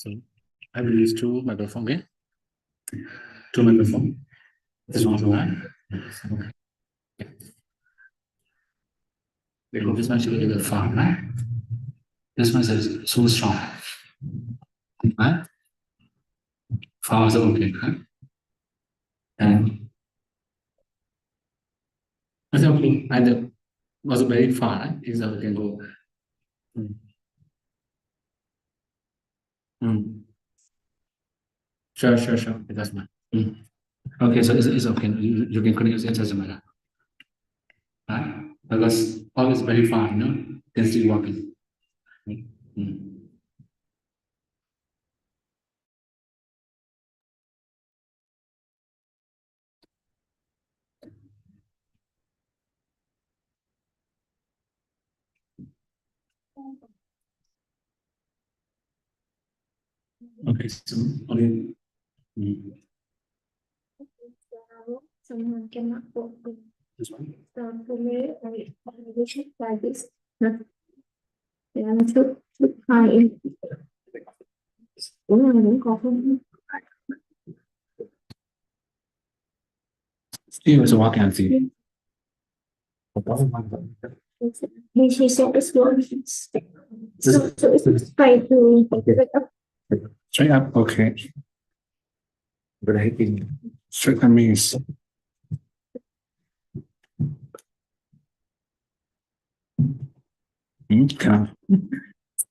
So I will use two microphones again. Two microphones. This one one. Okay. Because this one is a little bit far, right? This one is so strong. Right? Far is okay, right? And I think either was very far, right? Is we can go. Mm. Sure. It doesn't matter. Okay, so it's okay. You can continue. It doesn't matter. Right? Because all is very far, you can still walking. Okay, so only. Someone cannot walk This one. for me. I wish it like this. And took high. Still is walking and see. She said it's one. So it's try to Straight up, okay. But I think straight up means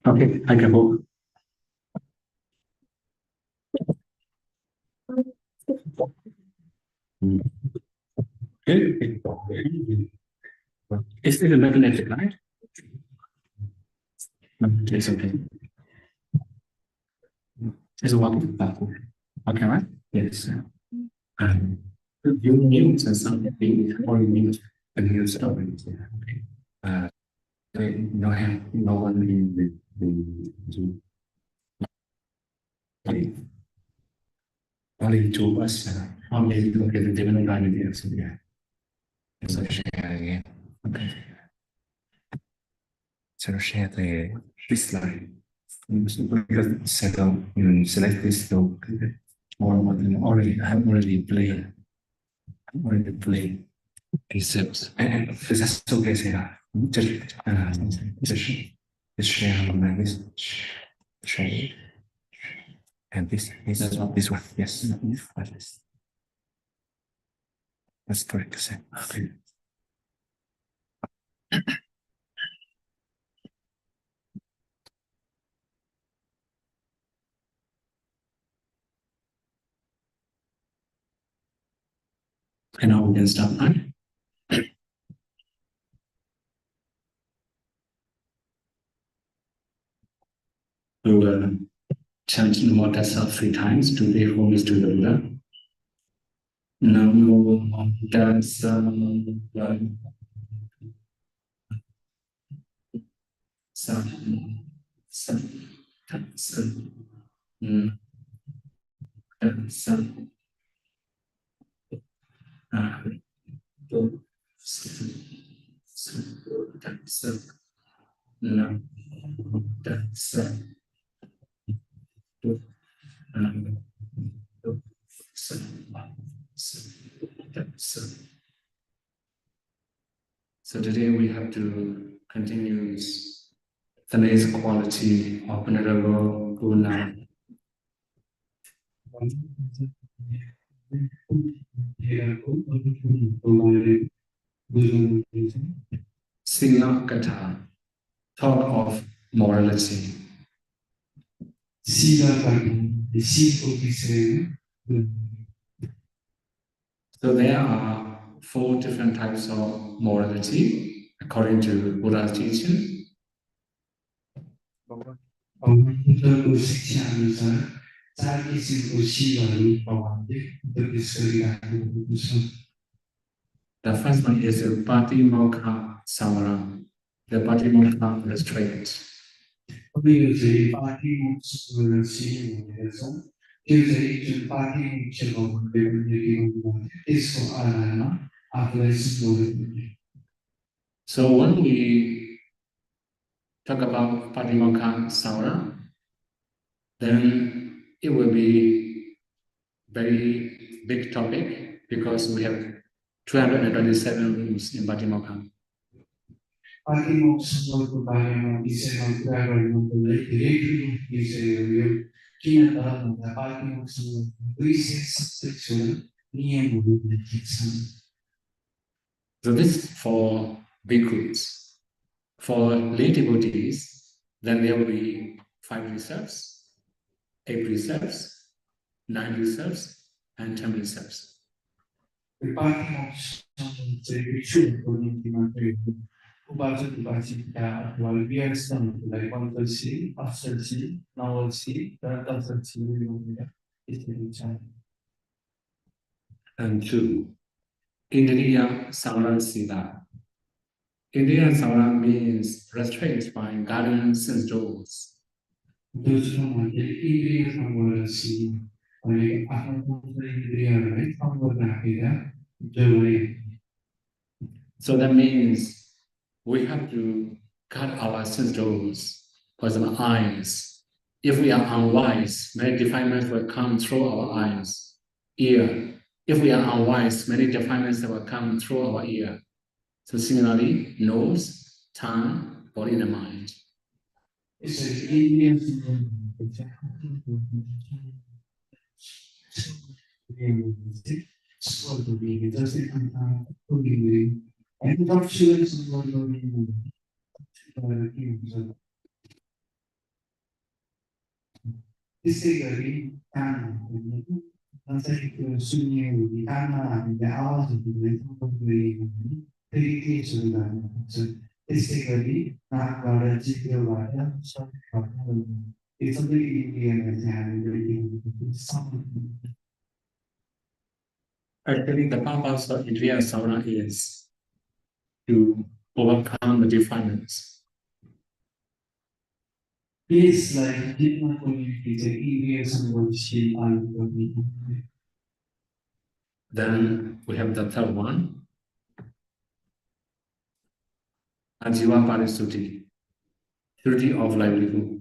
okay, I can hold. Okay. Is it a magnetic, right? It's okay. It's a walking platform. Okay, right? Yes. You mute and something or you mute and you stop it. Okay. No one in the only two of us. Only look at the different ideas. Yeah. So share again. Okay. So share this line. Because settle, select this note. Or already, I have already played. Except, that's okay, say that. Just share on this. Share. And this one, yes. That's correct. Okay. And now we can start, right? We will chant Namo Tassa 3 times to pay homage to the Buddha. Namo Tassa So today we have to continue today's quality of Venerable Guna. Sila Katha, talk of morality. So there are 4 different types of morality according to Buddha's teaching. The first one is the Patimokkha Samara, the Patimokkha restraint. So when we talk about Patimokkha Samara, then it will be very big topic because we have 227 rooms in Patimokkha. पार्टीको बारेमा विषयमा कुरा गर्नुको लागि धेरै ठुलो विषयहरू यो किन त भन्दा पार्टीसँग 277 नियमहरू लेखिएका छन्। So this is for bhikkhus. For lay devotees, then there will be 5 reserves, 8 reserves, 9 reserves, and 10 reserves. And 2. Indriya Samvara Sila. Indriya Samvara means restraint by guardian sense doors. So that means we have to cut our sense doors, for example, eyes. If we are unwise, many defilements will come through our eyes. Ear. If we are unwise, many defilements will come through our ear. So similarly, nose, tongue, body, and mind. Actually, the purpose of Indriya Samvara is to overcome the defilements. It's like different communities, areas and what she Then we have the third one, Ajiva Parisuddhi, purity of livelihood.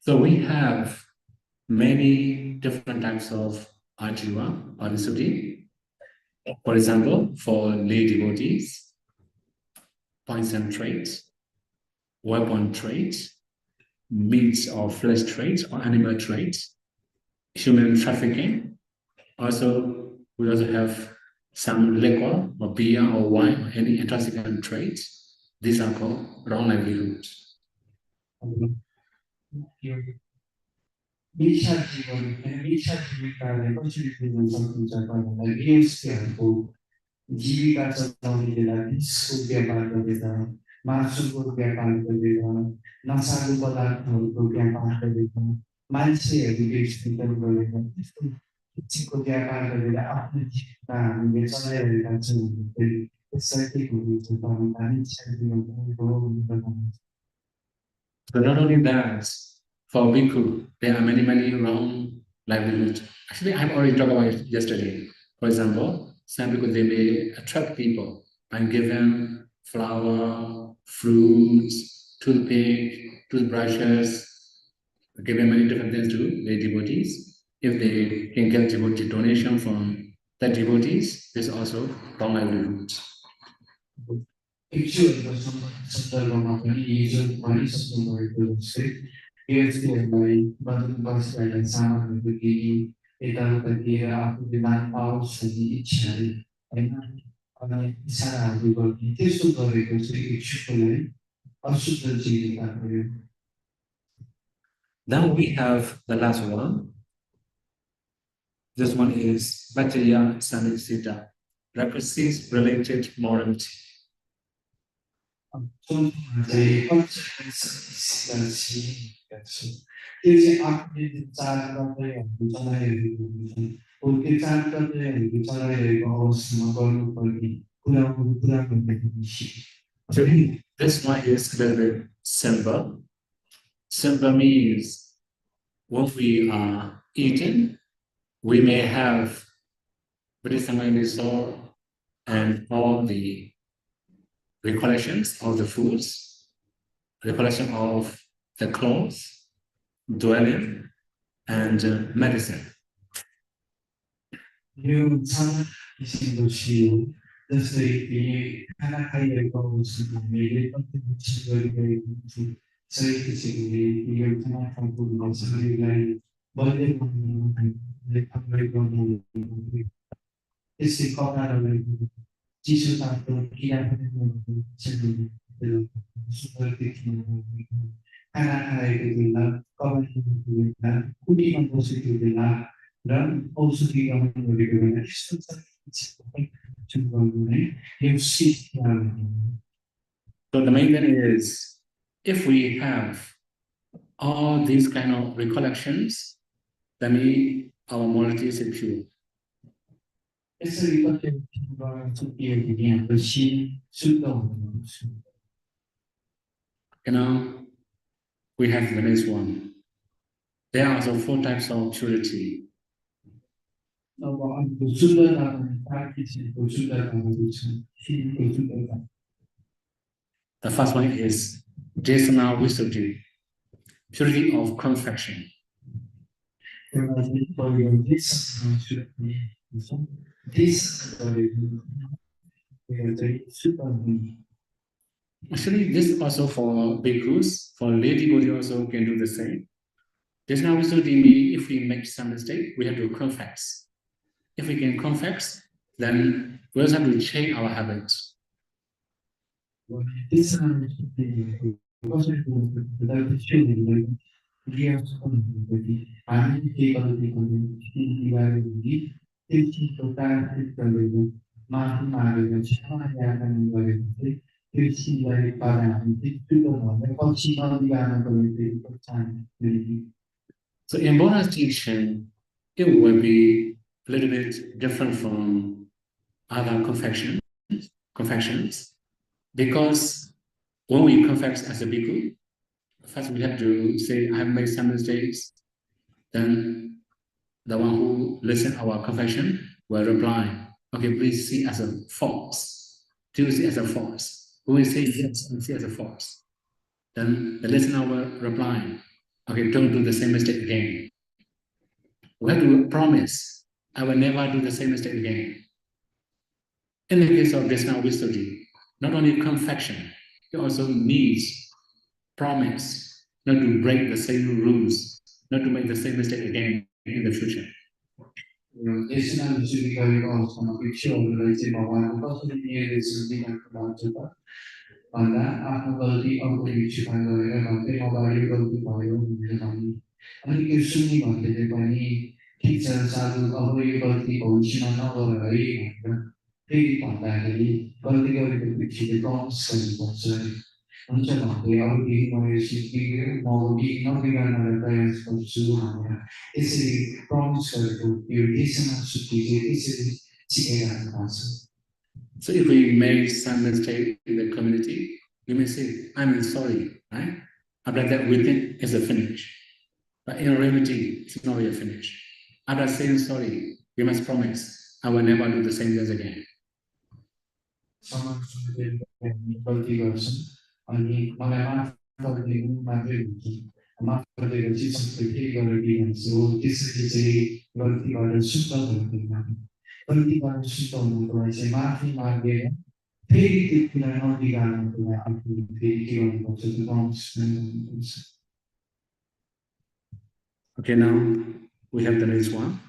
So we have many different types of Ajiva Parisuddhi. For example, for lay devotees, poison trade, weapon trade, meat or flesh trade or animal trade, human trafficking. Also, we also have some liquor or beer or wine or any intoxicant trades. These are called wrong livelihood. जीविका चलाउनेलाई त्यसको व्यापार गरेर मासुको व्यापार गरेर नशालु पदार्थहरूको व्यापार गरेर मान्छेहरू बेचबिखन गरेर त्यस्तो किसिमको व्यापार गरेर आफ्नो जीविका हामीले चलाइरहेका छौँ भने त्यसलाई के भनिन्छ भन्दा So not only that, for bhikkhu, there are many wrong livelihoods. Actually, I've already talked about it yesterday. For example, some people, they may attract people and give them flower, fruits, toothpick, toothbrushes, give them many different things to their devotees. If they can get devotee donation from the devotees, there's also wrong livelihoods. सन्दर्भमा पनि हिजो भनिसक्नु भएको जस्तै व्यक्तिहरूलाई बदमासहरूलाई सामानहरू दिने यताउता दिएर आफूले मान पाओस् भन्ने इच्छाले होइन अनि इसाराहरू गर्ने त्यस्तो गरेको चाहिँ इच्छुकलाई अशुद्ध जीविका भयो। Now we have the last one. This one is Bhattaya Sanisiddha, represents related morality. So this one is a little bit simple. Simple means when we are eating, we may have very similar and all the recollections of the foods, recollection of the clothes, dwelling, and medicine. You some you just the higher goals made very so physically you cannot come to the also like but it's the corner Jesus atau kian anak-anak itu bilang, kawan itu bilang, kudi yang positif bilang, dan also di yang berbeda. Itu cuma yang sih yang. So the main thing is, if we have all these kind of recollections, then our morality is pure. We have the next one. There are also 4 types of purity. The first one is Jasana Visuddhi, purity of confection. Actually, this also for bhikkhus, for lay devotees also can do the same. Jasana Visuddhi means if we make some mistake, we have to confess. If we can confess, then we also have to change our habits. So in Buddha's teaching, it will be a little bit different from other confessions, because when we confess as a bhikkhu, first we have to say, I have made some mistakes. Then the one who listens our confession will reply, okay, please see as a false. Do you see as a false? When we say yes, we see as a false. Then the listener will reply, okay, don't do the same mistake again. We have to promise, I will never do the same mistake again. In the case of Jasana Visuddhi, not only confession, it also needs promise not to break the same rules, not to make the same mistake again in the future. So if we make some mistake in the community, we may say, I'm sorry, right? After that, we think it's a finish. But in reality, it's not really a finish. After saying sorry, we must promise, I will never do the same things again. Okay, now we have the next one.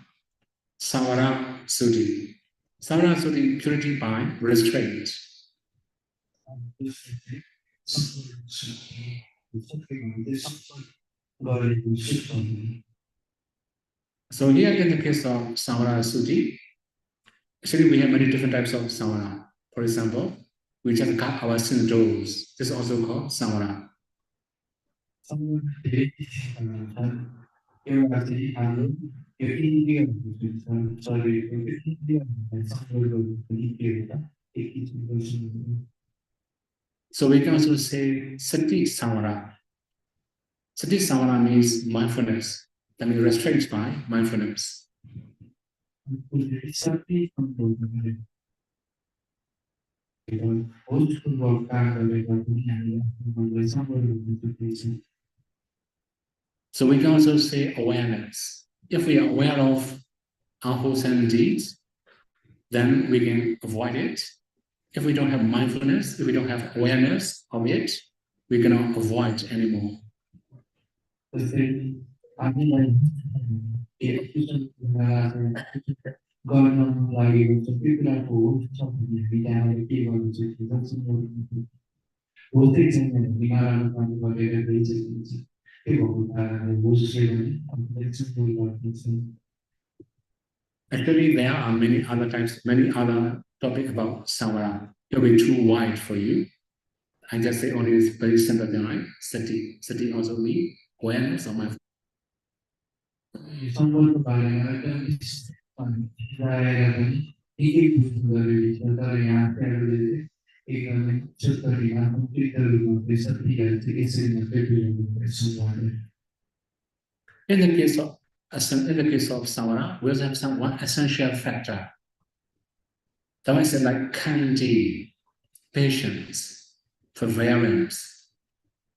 Savara Suddhi. Savara Suddhi, purity by restraint. So here in the case of Savara Suddhi, actually we have many different types of Savara. For example, we just cut our sin doors. This is also called Savara. So we can also say Sati Samvara. Sati Samvara means mindfulness. That means restrained by mindfulness. old school work So we can also say awareness. If we are aware of unwholesome deeds, then we can avoid it. If we don't have mindfulness, if we don't have awareness of it, we cannot avoid anymore. Actually, there are many other types, many other topics about samvara. It will be too wide for you. I just say only this very simple thing, right? Sati. Sati also means awareness of my. In the case of samvara, we also have one essential factor. That one is like kindness, patience, forbearance.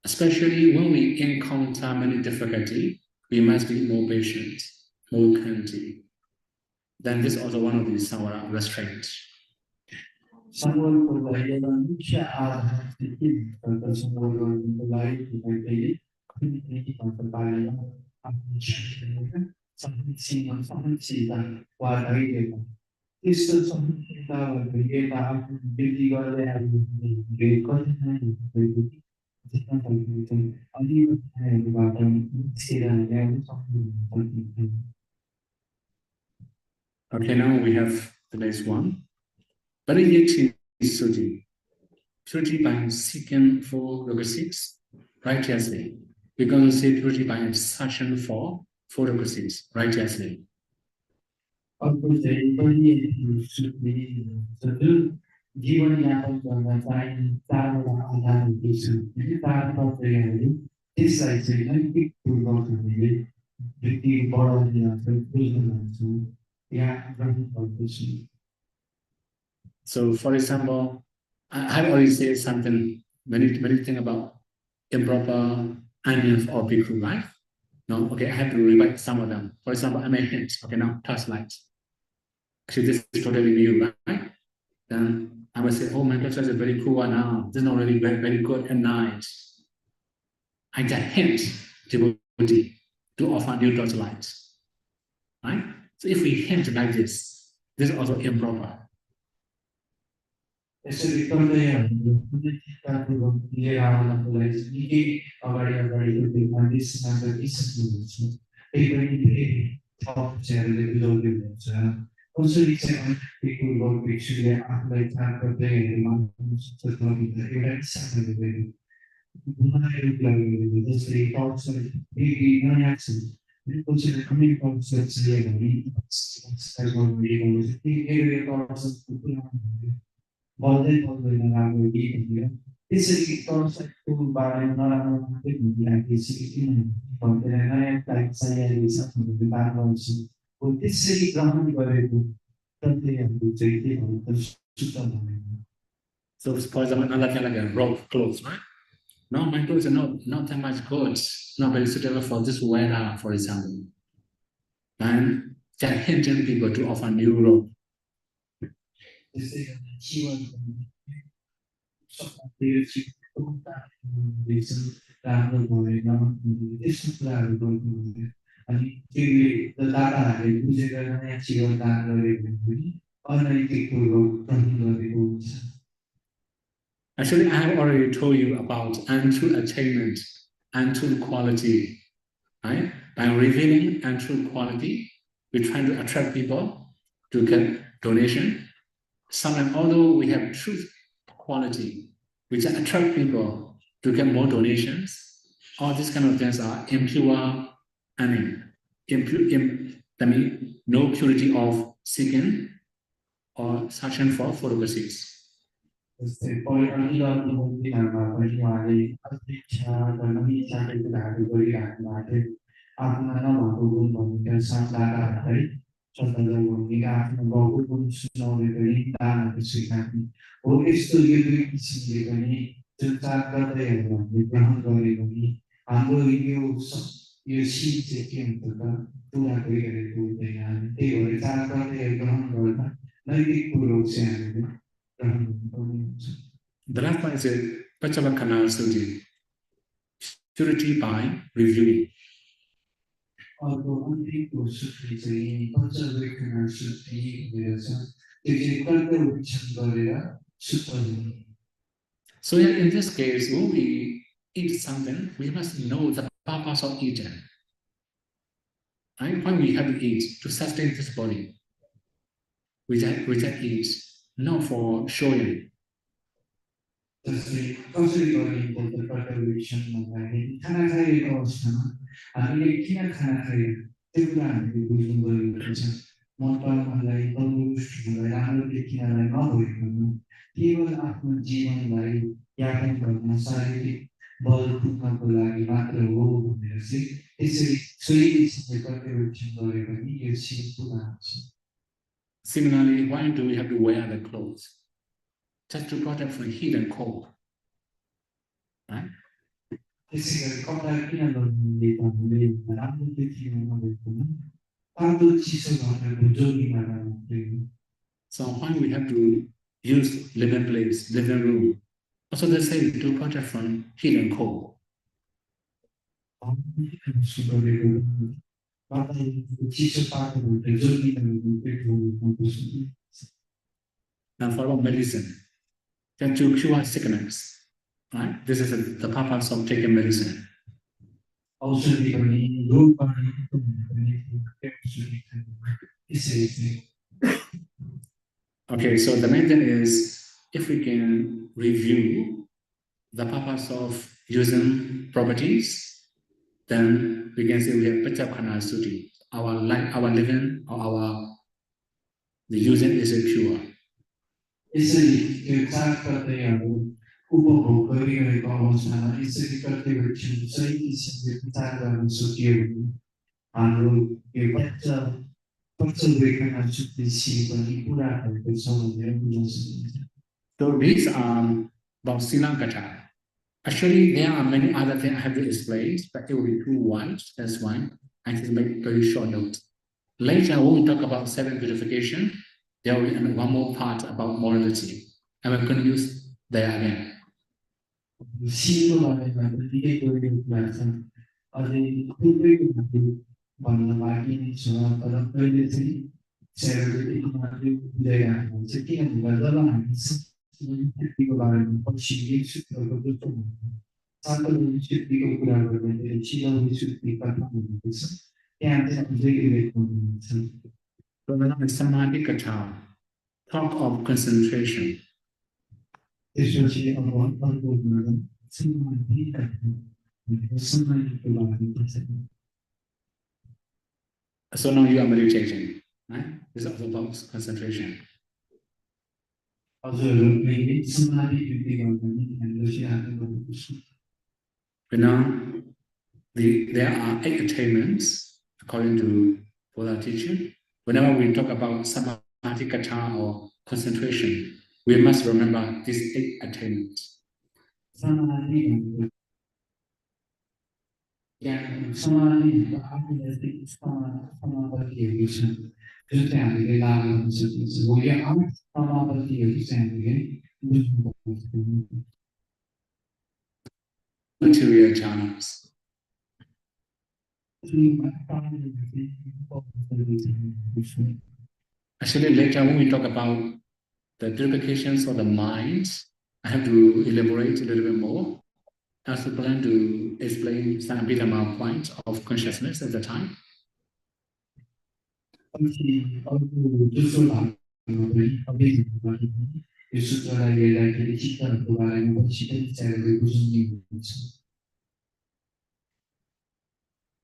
Especially when we encounter many difficulty, we must be more patient, more kind. Then this is also one of the samvara restraints. Okay, now we have the next one. Pariyati Suji. Suji by seeking for requisites righteously. We're going to say Suji by searching for requisites righteously. So, for example, I already said something, many things about improper onions or bhikkhu life. No, okay, I have to rewrite some of them. For example, I may hint, okay, now touch light. Actually, this is totally new, right? Then I will say, oh, my touch is very cool now. This is not really very good at night. I just hint devotee to offer new touch lights, right? So if we hint like this is also improper. So, for example, another thing like a rope clothes, right? No, my clothes are not that much good, not very suitable for this weather, for example. And they're hinting people to offer new robe. Actually, I have already told you about untrue attainment, untrue quality, right? By revealing untrue quality, we try to attract people to get donation. Sometimes, although we have truth quality, we just attract people to get more donations. All these kind of things are impure earning. That means no purity of seeking or searching for receipts. Chariots ni आफ्नो बाबुको सुनाउने पनि दानहरू स्वीकार्ने हो यस्तो यो दुई किसिमले पनि जुन चार कर्तव्यहरू हामीले ग्रहण गर्यो भने हाम्रो यो सिप चाहिँ के हुन्छ त पुरा गरिरहेको हुँदैन हामी त्यही भएर चार कर्तव्य ग्रहण गर्दा नैतिक कुरो चाहिँ हामीले ग्रहण गर्नुपर्ने हुन्छ The last one is a Pachavakana Suji, purity by reviewing. अर्को अन्तिमको सूत्री चाहिँ पञ्चवेक्षण सूत्री भनेर छ त्यो चाहिँ कर्तव्य गरेर सूत्र हुने So in this case, when we eat something, we must know the purpose of eating. Right? Why we have to eat to sustain this body. We just eat not for showing. जस्तै कसरी गरिन्छ त्यो कर्तव्य भन्दाखेरि खाना खाइरहेको अवस्थामा हामीले किन खाना खायो त्यो कुरा हामीले बुझ्नु परेको छ मनलाई तन्दुरुस्त हुनलाई राम्रो देखिनलाई नभइकन केवल आफ्नो जीवनलाई यापन गर्न शारीरिक बल पुग्नको लागि मात्र हो भनेर चाहिँ यसरी सोही किसिमले कर्तव्य गरे पनि यो सिप पुरा हुन्छ Similarly, why do we have to wear the clothes? Just to protect from heat and cold. Right? त्यसैगरी कपडा किन लगाउने भन्ने राम्रो देखिनु नभएकोमा तातो चिसोबाट जोगिनलाई मात्रै So why we have to use living place, living room? Also they say to protect from heat and cold. Now for about medicine, just to cure sickness. Right? This is the purpose of taking medicine. Okay, so the main thing is, if we can review the purpose of using properties, then we can say we have Pachapkhana Suti. Our life, our living, or the using is pure. उपभोग गरिरहेको अवस्थामा यसरी कर्तव्य सही किसिमले विचार गर्न सकियो भने हाम्रो यो पञ्चवेक्षण सूत्री पनि पुरा भएको छ भनेर बुझ्न सकिन्छ So these are about Sinagata. Actually, there are many other things I have to explain, but it will be too wide. That's why I can make very short note. Later, when we talk about seven purification, there will be one more part about morality, and we're going to use there again. सिको बारेमा निकै गरिएको कुरा छ अझै पूर्वैको माथि भन्न बाँकी नै छ तर अहिले चाहिँ सेरोको माथि बुझाइरहेको हुन्छ किनभने जब हामी शुद्धिको बारेमा पछि एक सूत्रको जस्तो सातौँ शुद्धिको कुरा गर्दाखेरि छिटौँ शुद्धि कथा हुँदैछ त्यहाँ चाहिँ अझै गरिरहेको हुन्छ Samadhi Kata, talk of concentration. त्यसपछि अब अर्को समाधि समाधिको बारेमा छ So now you are meditating, right? This is also about concentration. But now there are 8 attainments according to Buddha teaching. Whenever we talk about Samadhi Kata or concentration, we must remember these 8 attainments. Material jhanas. Actually, later when we talk about the purifications of the mind, I have to elaborate a little bit more. I also plan to explain some bit amount point of consciousness at the time.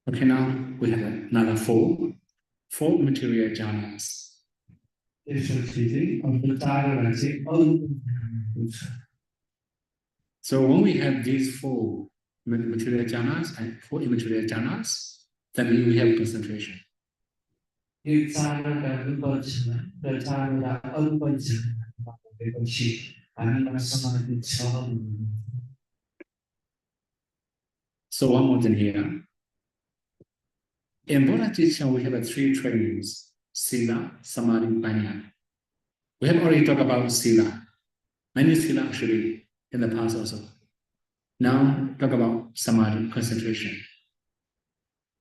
Okay, now we have another four material jhanas. So when we have these 4 material jhanas and 4 immaterial jhanas, that means we have concentration. यो चारवटा विकल्प छन् र चारवटा अरू पनि छन् भनेपछि हामीमा समाधि छ भन्ने। So one more thing here. In Buddha teaching, we have three trainings: Sila, Samadhi, Panya. We have already talked about Sila. Many Sila actually in the past also. Now talk about Samadhi, concentration.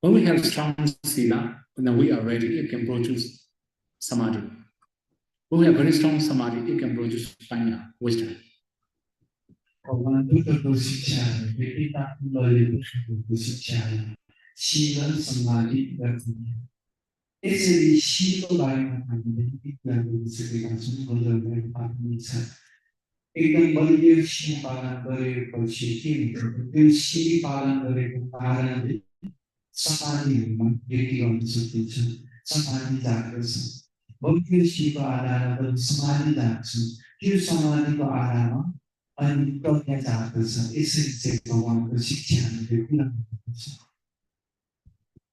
When we have strong Sila, then we are ready, it can produce Samadhi. When we have very strong Samadhi, it can produce Panya, wisdom. यसरी शिवको बारेमा हामीले कुरा गरिसकेका छौँ। एकदम बलियो शिव पालन गरेपछि के हुन्छ, त्यो शिव पालन गरेको कारणले समाधिहरूमा वृद्धि गर्न सकिन्छ, समाधि जाग्दछ। बलियो शिवको आधारमा समाधि जाग्छ, त्यो समाधिको आधारमा अनि प्रज्ञा जाग्दछ। यसरी चाहिँ भगवानको शिक्षा हामीले पुरा गर्नुपर्छ।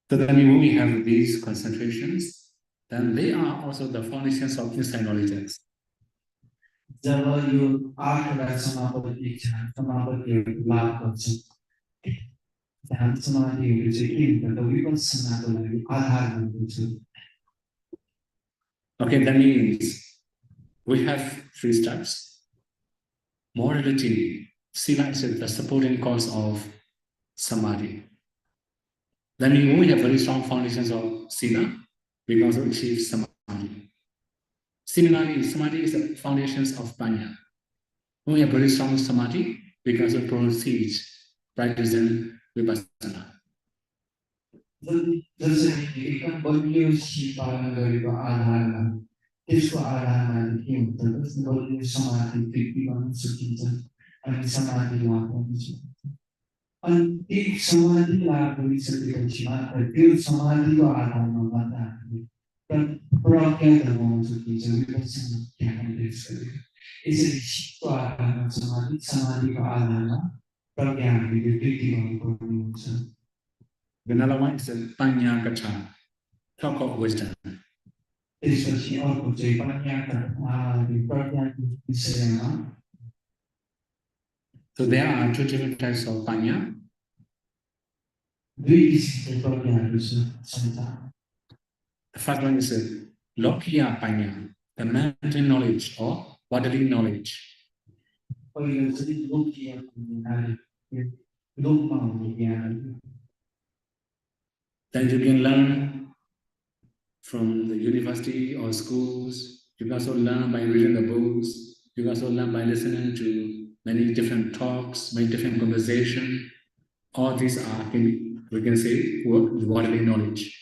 So then when we have these concentrations, then they are also the foundations of insight knowledge. जब यो आठवटा समापति समापतिहरू लाभ गर्छन्, ध्यान समाधिहरू चाहिँ के हुन्छ त विपස්සनाको लागि आधार हुन्छ। Okay, that means we have three steps. Morality, Sila is the supporting cause of Samadhi. Then we have very strong foundations of Sila, we can also achieve Samadhi. Similarly, Samadhi is the foundations of Panya. When we have very strong Samadhi, we can also proceed practicing Vipassana. जसरी एकदम बलियो शिव पालन गरेको आधारमा त्यसको आधारमा के हुन्छ, त्यसको बलियो समाधि वृद्धि गर्न सकिन्छ अनि समाधि लाभ गर्न सकिन्छ। अनि एक समाधि लाभ गरिसकेपछि मात्र त्यो समाधिको आधारमा मात्र हामीले प्रज्ञा जगाउन सकिन्छ, विपස්සना ज्ञान अभ्यास गरेर। यसरी शिवको आधारमा समाधि, समाधिको आधारमा प्रज्ञा हामीले वृद्धि गर्नुपर्ने हुन्छ। Another one is Panya Gacha, talk of wisdom. त्यसपछि अर्को चाहिँ प्रज्ञाको विषयमा। So there are two different types of Panya. दुई किसिमको प्रज्ञाहरू छन्। The first one is Lokiya Panya, the mental knowledge or bodily knowledge. पहिलो चाहिँ लोकीय ज्ञान, लोकमा हुने ज्ञान। Then you can learn from the university or schools. You can also learn by reading the books. You can also learn by listening to many different talks, many different conversations. All these are, we can say, bodily knowledge.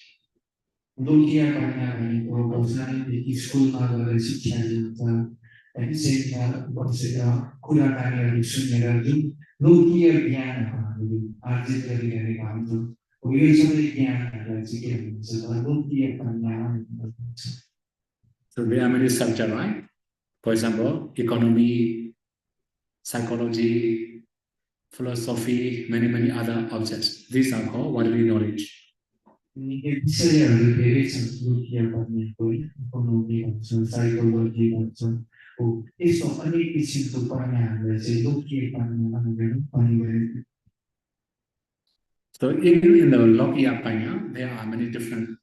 लोकीय पढ्ने भनेको सानैदेखि स्कुलमा गएर शिक्षा लिन्छ, seminar बसेर कुराकानीहरू सुनेर जुन लोकीय ज्ञानहरू हामीले आर्जित गरिरहेका हुन्छौँ, यो सबै ज्ञानहरूलाई चाहिँ के भन्छ त लोकीय ज्ञान भन्छ। So there are many subjects, right? For example, economy, psychology, philosophy, many other objects. These are called bodily knowledge. विषयहरू धेरै छन्, लोकीय पढ्नेको इकोनोमी भन्छ, साइकोलोजी भन्छ, हो यस्तो अनेक किसिमको पढ्नेहरूलाई चाहिँ लोकीय पढ्ने भनिन्छ। So even in the Lokiya Panya, there are many different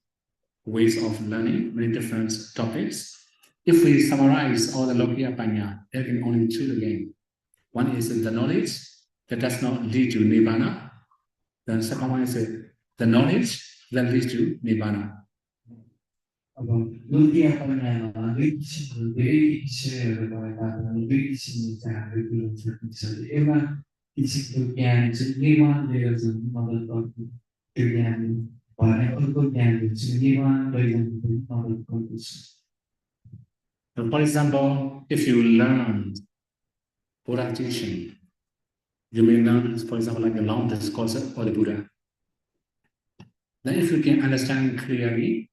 ways of learning, many different topics. If we summarize all the Lokiya Panya, there can only two again. One is the knowledge that does not lead to Nibbana. The second one is the knowledge that leads to Nibbana. अब लोकीय पढ्नेमा दुई किसिमको धेरै विषयहरू भएका दुई किसिमले चाहिँ हामीले बुझ्न सकिन्छ। एउटा किसिमको ज्ञान चाहिँ निर्माण लिएर चाहिँ मद्दत गर्छ, त्यो ज्ञान भने अर्को ज्ञानले चाहिँ निर्माण लैजान मद्दत गर्दछ। For example, if you learn Buddha teaching, you may learn, for example, like the long discourse of the Buddha. Then if you can understand clearly,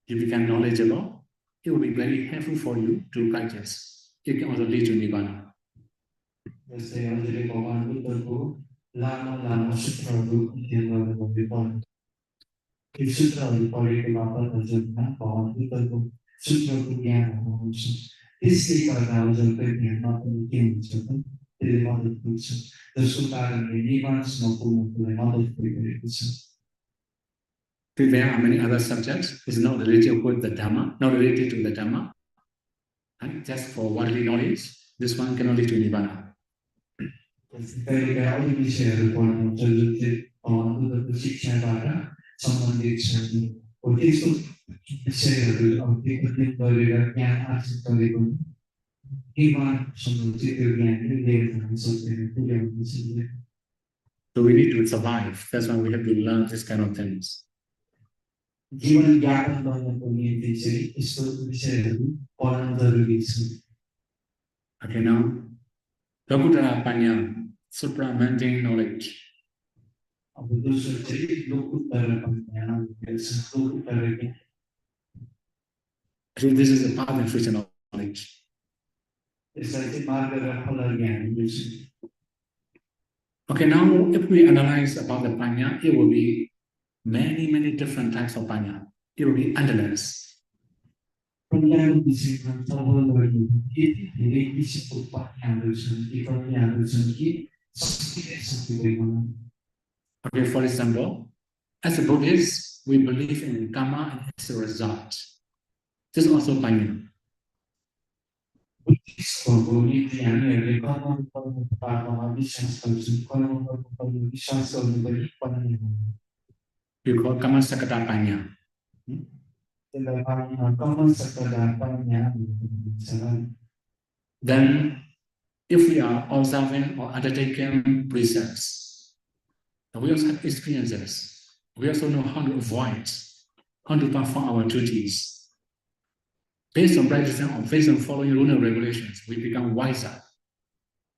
you become knowledgeable, it will be very helpful for you to practice. It can also lead to Nibbana. जस्तै हजुरले भगवान बुद्धको लामो लामो सूत्रहरू अध्ययन गर्नुभयो, cái sutra di poli cái bảo tàng dân nó có cái tên của sutra của nhà là một sự cái sĩ bảo tàng dân cái nhà nó cũng kiên trì tới thì nó được thực sự the sutra là cái niết bàn nó cũng nó được thực sự. There are many other subjects. It's not related with the Dhamma, not related to the Dhamma. And just for worldly knowledge, this one cannot lead to Nibbana. Cái áo đi xe rồi còn cho dân thì còn được cái xe vào đó xong rồi đi xe của cái số xe rồi ở cái đời là nhà ăn đời cũng khi mà xong rồi thì từ nhà đến đây là số tiền cái điều như thế. So we need to survive. That's why we have to learn this kind of things. जीवन यापन गर्न निम्ति चाहिँ यस्तो विषयहरू पढ्न जरुरी छ. Okay, now Lokutara Panya, supplementing knowledge. अब दोस्रो चाहिँ लोकुत्तर पन्या लोकुत्तर ज्ञान. Actually, this is a path and fruition of knowledge. यसलाई चाहिँ मार्ग र फल ज्ञान भन्छ. Okay, now if we analyze about the Panya, it will be many different types of Panya. It will be endless. पन्याको विषयमा तब गर्ने यति धेरै किसिमको पन्याहरू छन् कि पन्याहरू छन् कि सकिँदैन. Okay, for example, as a Buddhist, we believe in karma and its result. This is also Panya. बुद्धिस्टको नीति हामीहरूले कर्म गर्नु पार्नमा विश्वास गर्छौँ. कर्म गर्नुपर्ने विश्वास गर्नु पनि पन्या हो. We call Kama Sakata Panya. Then, if we are observing or undertaking precepts, we also have experiences. We also know how to avoid, how to perform our duties. Based on practicing or based on following rules and regulations, we become wiser.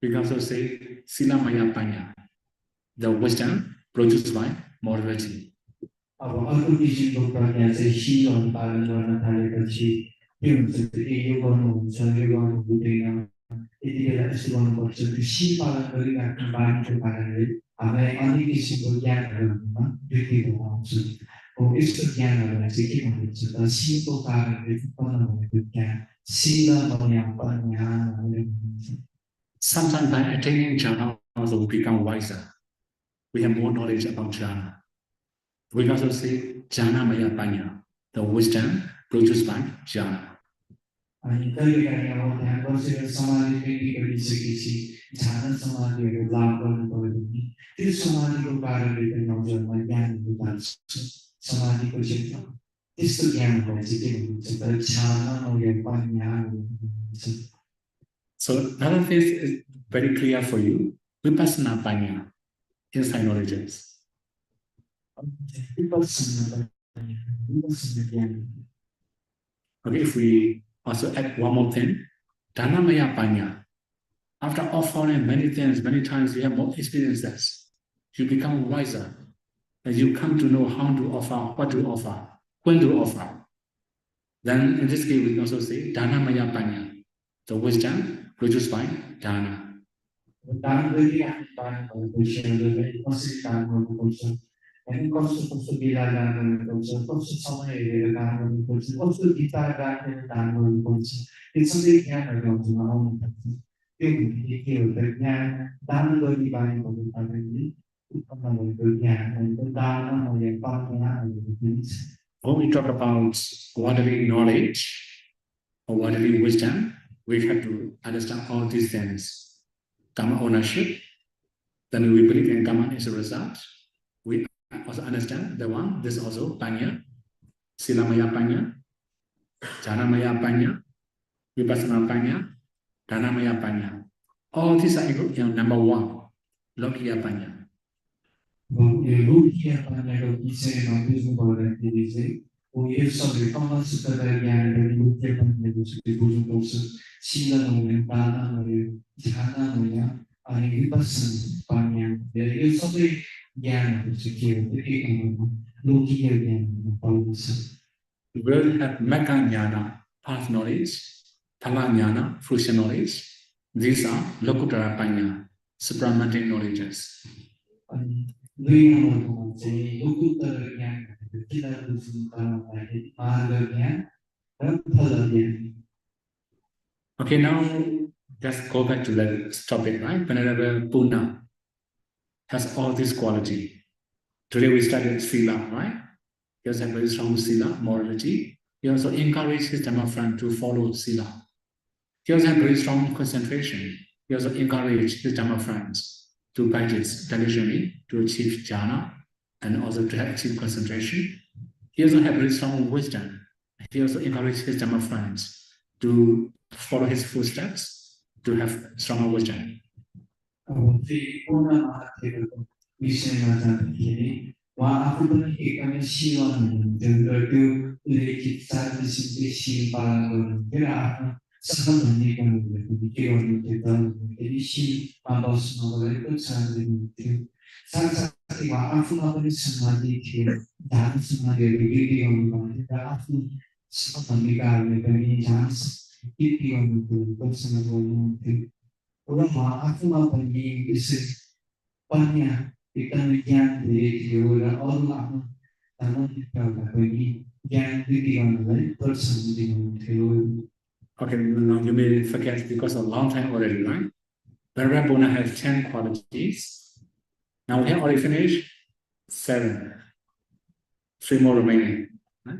We can also say Sila Maya Panya, the wisdom produced by morality. अब अर्को किसिमको प्रज्ञा चाहिँ शीलहरू पालन गर्न थालेपछि के हुन्छ कि यो गर्नुहुन्छ यो गर्नु हुँदैन यति बेला यसो गर्नुपर्छ त्यो शील पालन गरिराख्नु बानीको कारणले हामीलाई अनेक किसिमको ज्ञानहरूमा वृद्धि आउँछ. हो यस्तो ज्ञानहरूलाई चाहिँ के भनिन्छ त शीलको कारणले उत्पन्न भएको ज्ञान शील पन्या भनेर भनिन्छ. Sometimes by attaining jhana, also we become wiser. We have more knowledge about jhana. We can also say jhana maya panya, the wisdom produced by jhana. अनि कहिलेकाहीँ अब त्यहाँ बसेर समाधि पनि गरिसकेपछि ध्यान समाधिहरू लाभ गर्नुपर्यो भने त्यो समाधिको कारणले पनि हजुरमा ज्ञानहरू जान्छ. समाधिको चाहिँ त्यस्तो ज्ञानहरूलाई चाहिँ के भनिन्छ त ध्यान पन्या भनिन्छ. So another thing is very clear for you, vipassana panya, insight knowledges. Okay, if we also add one more thing, Dhanamaya Panya. After offering many things, many times you have more experiences. You become wiser. And you come to know how to offer, what to offer, when to offer. Then in this case, we can also say Dhanamaya Panya, the wisdom produced by Dana. अनि कस्तो बेला दान गर्नुपर्छ कस्तो समय हेरेर दान गर्नुपर्छ कस्तो गीता राखेर दान गर्नुपर्छ त्यो सबै ज्ञानहरू हजुरमा आउनु पर्छ. त्यो भनेको के हो त ज्ञान दान गर्ने बानी भन्नु कारणले उत्पन्न भएको ज्ञान भनेको दानमय पन्याहरू भनिन्छ. When we talk about worldly knowledge or worldly wisdom, we have to understand all these things. Karma ownership, then we believe in karma as a result. We also understand the one, this is also Panya, Silamaya Panya, Jhanamaya Panya, Vipassana Panya, Dhanamaya Panya. All these are in number one, Lokiya Panya. Lokiya Panya विषयमा बुझ्नु पर्दाखेरि चाहिँ यो सबै कमलसूत्र ज्ञानहरू मुख्य पन्याको चाहिँ बुझ्नुपर्छ. शीलमय दानमय ध्यानमय अनि विपස්සना पन्या यो सबै ज्ञानहरू चाहिँ के हो एक लौकिक ज्ञानहरू पाउँछ. We will have Mekha Jnana, path knowledge, Phala Jnana, fruition knowledge. These are Lokutara Panya, supplementing knowledges. अनि दुई नम्बरमा चाहिँ लोकुत्तर ज्ञानहरू Okay, now let's go back to the topic, right? Venerable Puna has all this quality. Today we studied Sila, right? He has a very strong Sila, morality. He also encouraged his Dhamma friend to follow Sila. He also had very strong concentration. He also encouraged his Dhamma friends to practice diligently to achieve jhana and also to achieve concentration. He also had very strong wisdom. He also encouraged his Dhamma friends to follow his footsteps, to have stronger wisdom. Okay, now you may forget because a long time already, right? Venerable Puna has 10 qualities. Now we have already finished 7. 3 more remaining. Right?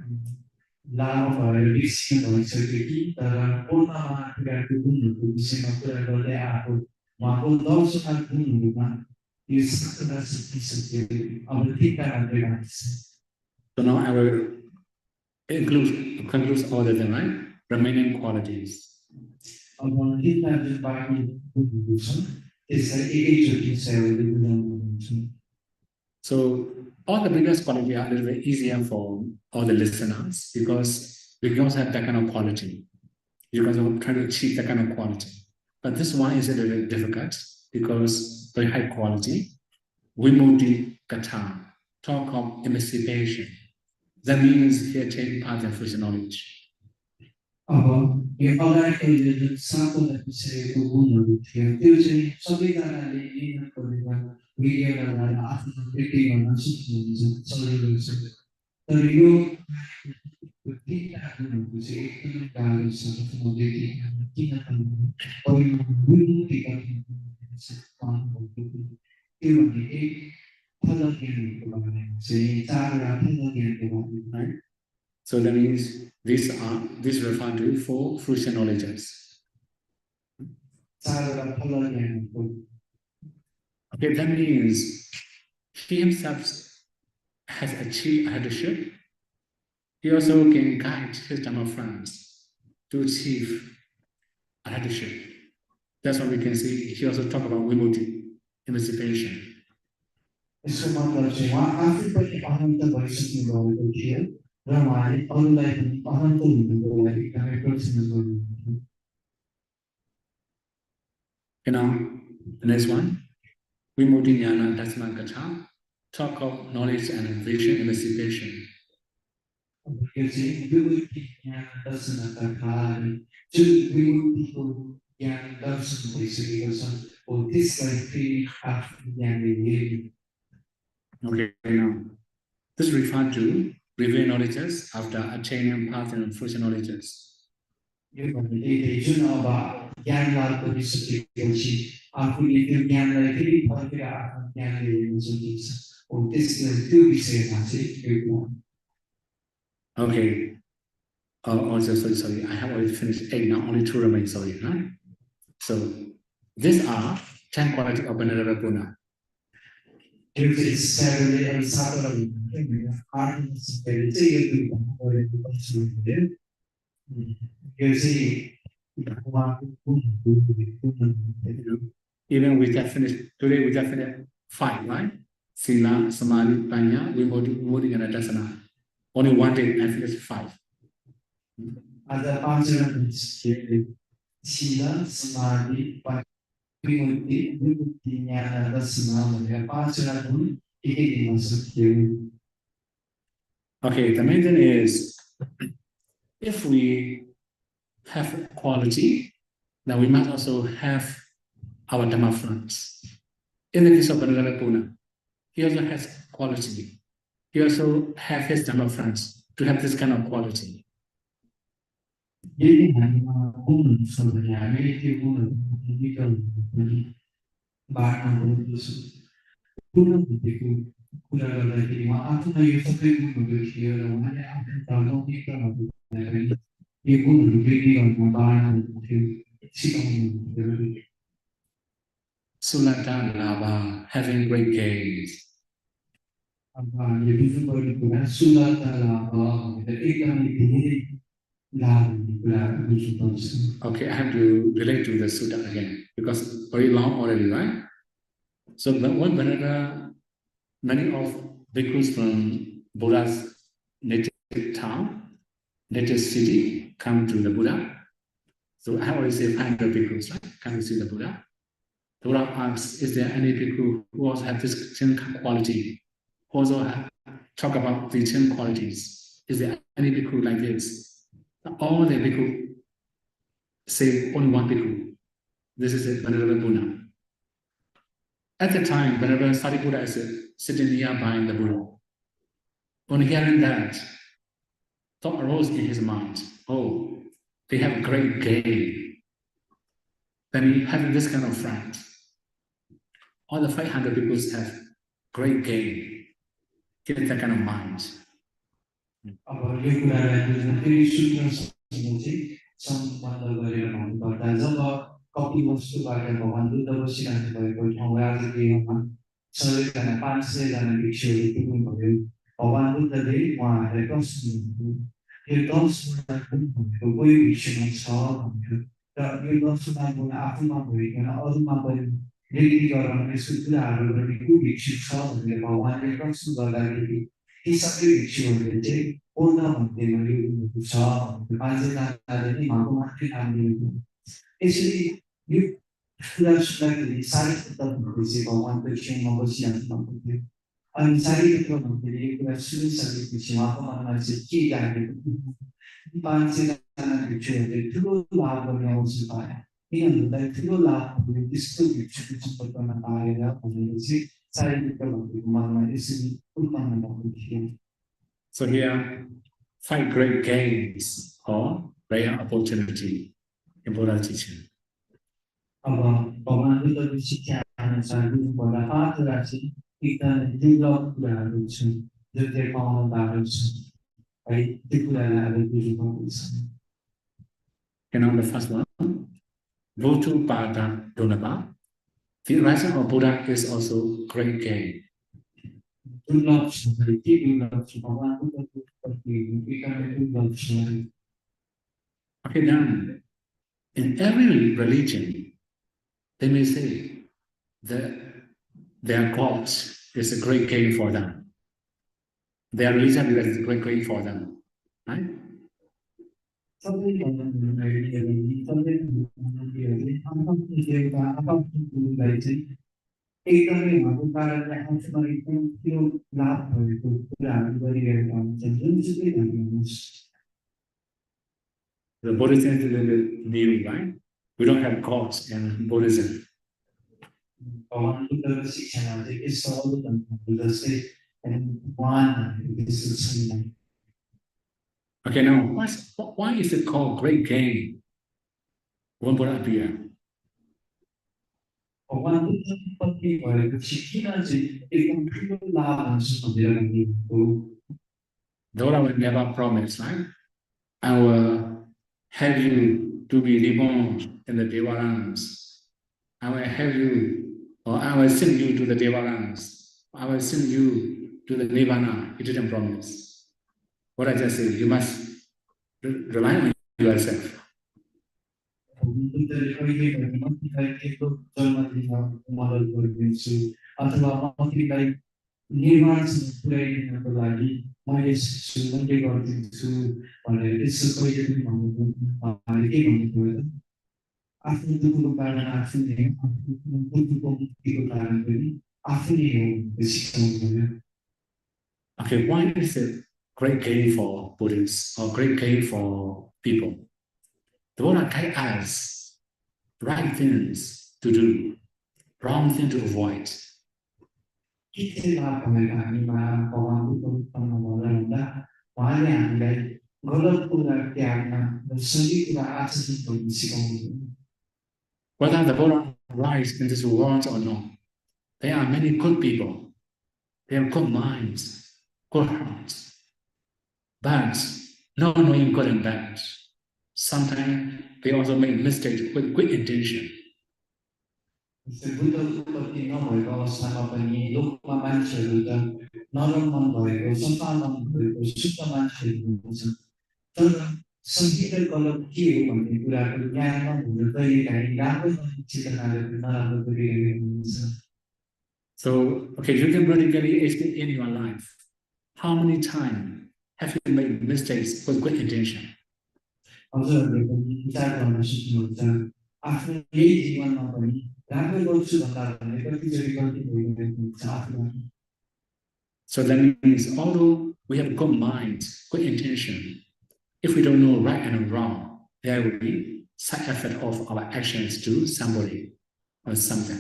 So now I will conclude all of them, right? Remaining qualities. So all the previous qualities are a little bit easier for all the listeners because we can also have that kind of quality. You guys are trying to achieve that kind of quality. But this one is a little bit difficult because very high quality. Vimudi kata, talk of emancipation. That means he attained path and future knowledge. Right? So that means these refer to 4 future knowledges. Okay, that means he himself has achieved leadership. He also can guide his Dhamma friends to achieve leadership. That's what we can see. He also talk about Vimudi, emancipation. You know, the next one, Vimudi Jnana Dasma Kata, talk of knowledge and vision emancipation. Okay, now this refers to revealed knowledges after attaining path and future knowledges. Okay. Also, sorry. I have already finished 8 now. Only 2 remain. Sorry, right? So these are 10 qualities of Venerable Puna. Even we just finished today. We just finished 5, right? Sila, Samadhi, Panya, Vimudi, and Dasana. Only one day I finished 5. Sila, Samadhi, Vimudi, Jnana, Dasana, Okay, the main thing is if we have quality, then we must also have our Dhamma friends. In the case of Venerable Puna, he also has quality. he also have his number of friends to have this kind of quality. Jadi hanya umum sebenarnya itu umum itu bahan itu umum itu kurang lagi aku naik sampai umum itu mana kalau kita dari ibu lebih yang bahan itu sidang Sulatan Lava having great gains. apa lebih berkurang sudah dalam ikan ini Okay, I have to relate to the sutta again because very long already, right? So whenever many of bhikkhus from Buddha's native town, native city come to the Buddha. So I always say 500 bhikkhus, right? Come to see the Buddha. The Buddha asks, is there any bhikkhu who also have this 10 quality? Who also talk about the 10 qualities? Is there any bhikkhu like this? All the bhikkhu say only one bhikkhu. This is the Venerable Buddha. At the time, Venerable Sariputta is sitting nearby the Buddha. On hearing that, thought arose in his mind, oh, they have great gain. Then having this kind of friend, all the 500 bhikkhus have great gain. Get that kind of mind. Kopi वस्तु बारे भगवान बुद्ध बसिरहनु भएको ठाउँ आजदेखि सबैजना 500 जना भिक्षुहरू पुग्नुभयो भगवान बुद्धले उहाँहरूलाई प्रश्न गर्नुभयो यो 10 भनेको कोही भिक्षुमा छ भन्यो र यो 10 गुण आफूमा भइकन अरूमा पनि वृद्धि गराउने यस्तो कुराहरू गर्ने को भिक्षु छ भनेर भगवानले प्रश्न गर्दाखेरि ती सबै भिक्षुहरूले चाहिँ पूर्ण भन्दै गरेको छ 500 जनाले नै उहाँको मात्रै नाम लिएको यसरी यो कुरा सुन्दाखेरि सारीपुत्र भन्दै भगवान कृष्णमा बसिरहनु भएको अनि सारीपुत्र भन्दै यो कुरा सुनिसकेपछि उहाँको मनमा चाहिँ के जागेको 500 जना भिक्षुहरूले ठुलो लाभ गर्ने अवसर पाए यिनीहरूलाई ठुलो लाभहरू त्यस्तो भिक्षुको सम्पर्कमा पाएर भनेर चाहिँ सारीपुत्र भन्दैको मनमा यसरी उत्पन्न भएको थियो So here, 5 great gains or rare opportunity in Buddha's teaching. अब भगवान बुद्धको शिक्षा अनुसार बुझ्नुपर्दा 5 कुरा चाहिँ एकदम दुर्लभ कुराहरू छन् जो चाहिँ पाउन गाह्रो छ है त्यो कुरालाई अब बुझ्नुपर्छ And the first one, Votu Pada Dunaba. The rising of Buddha is also great gain. दुर्लभ छ के दुर्लभ छ भगवान बुद्धको प्रति एकदमै दुर्लभ छ Okay, now, in every religion, they may say that their God is a great gain for them. Their religion is a great gain for them, right? एकदमै उहाँको कारणले आफूमा एकदम ठुलो लाभ भएको कुराहरू गरिरहेका हुन्छन् जुनसुकै धर्म होस् The Buddhism is a little bit new, right? We don't have gods in Buddhism. भगवान बुद्धको शिक्षामा चाहिँ के सजिलो धर्महरू जस्तै भगवान त्यस्तो छैन Okay, now, why is it called great gain when Buddha appeared? भगवान बुद्धको प्रति भएको किन चाहिँ एकदम ठुलो लाभ हुन्छ भनेर भनिएको The Buddha will never promise, right? I will have you to be reborn in the Devalands. I will have you, or I will send you to the Devalands. I will send you to the Nirvana. He didn't promise. What I just said, you must rely on yourself. बुद्धले कहिले पनि मन्त्रीलाई केको जन्मदिनमा मदत गरिदिन्छु अथवा मन्त्रीलाई निर्माणसम्म पुर्याइदिनको लागि म yes सुन्दै गरिदिन्छु भनेर यसो कहिले पनि भन्नु के भन्नुभयो आफ्नो दुःखको कारण आफूले दुःखको मुक्तिको कारण पनि आफूले हो सिकाउनुभयो Okay, why is it great gain for Buddhists or great gain for people? The Buddha guides us right things to do, wrong things to avoid. kita mereka ini orang itu pengelola mana yang dari kalau pula tiada sendiri kita asal itu sih. Whether the Buddha lies in this world or not, there are many good people. They have good minds, good hearts, but not knowing good and bad. Sometimes they also make mistakes with good intention. Sebutan seperti nomor kalau sama penyi lupa mancur dan normal membayar sama membayar suka mancur dan sehingga kalau kiri penyi pula punya membayar dari dapat jika ada benar berbeda. So, okay, you can practically ask in your life, how many times have you made mistakes with good intention? Also, kita kalau masuk dalam after ini mana penyi so that means although we have good minds, good intention, if we don't know right and wrong, there will be side effect of our actions to somebody or something.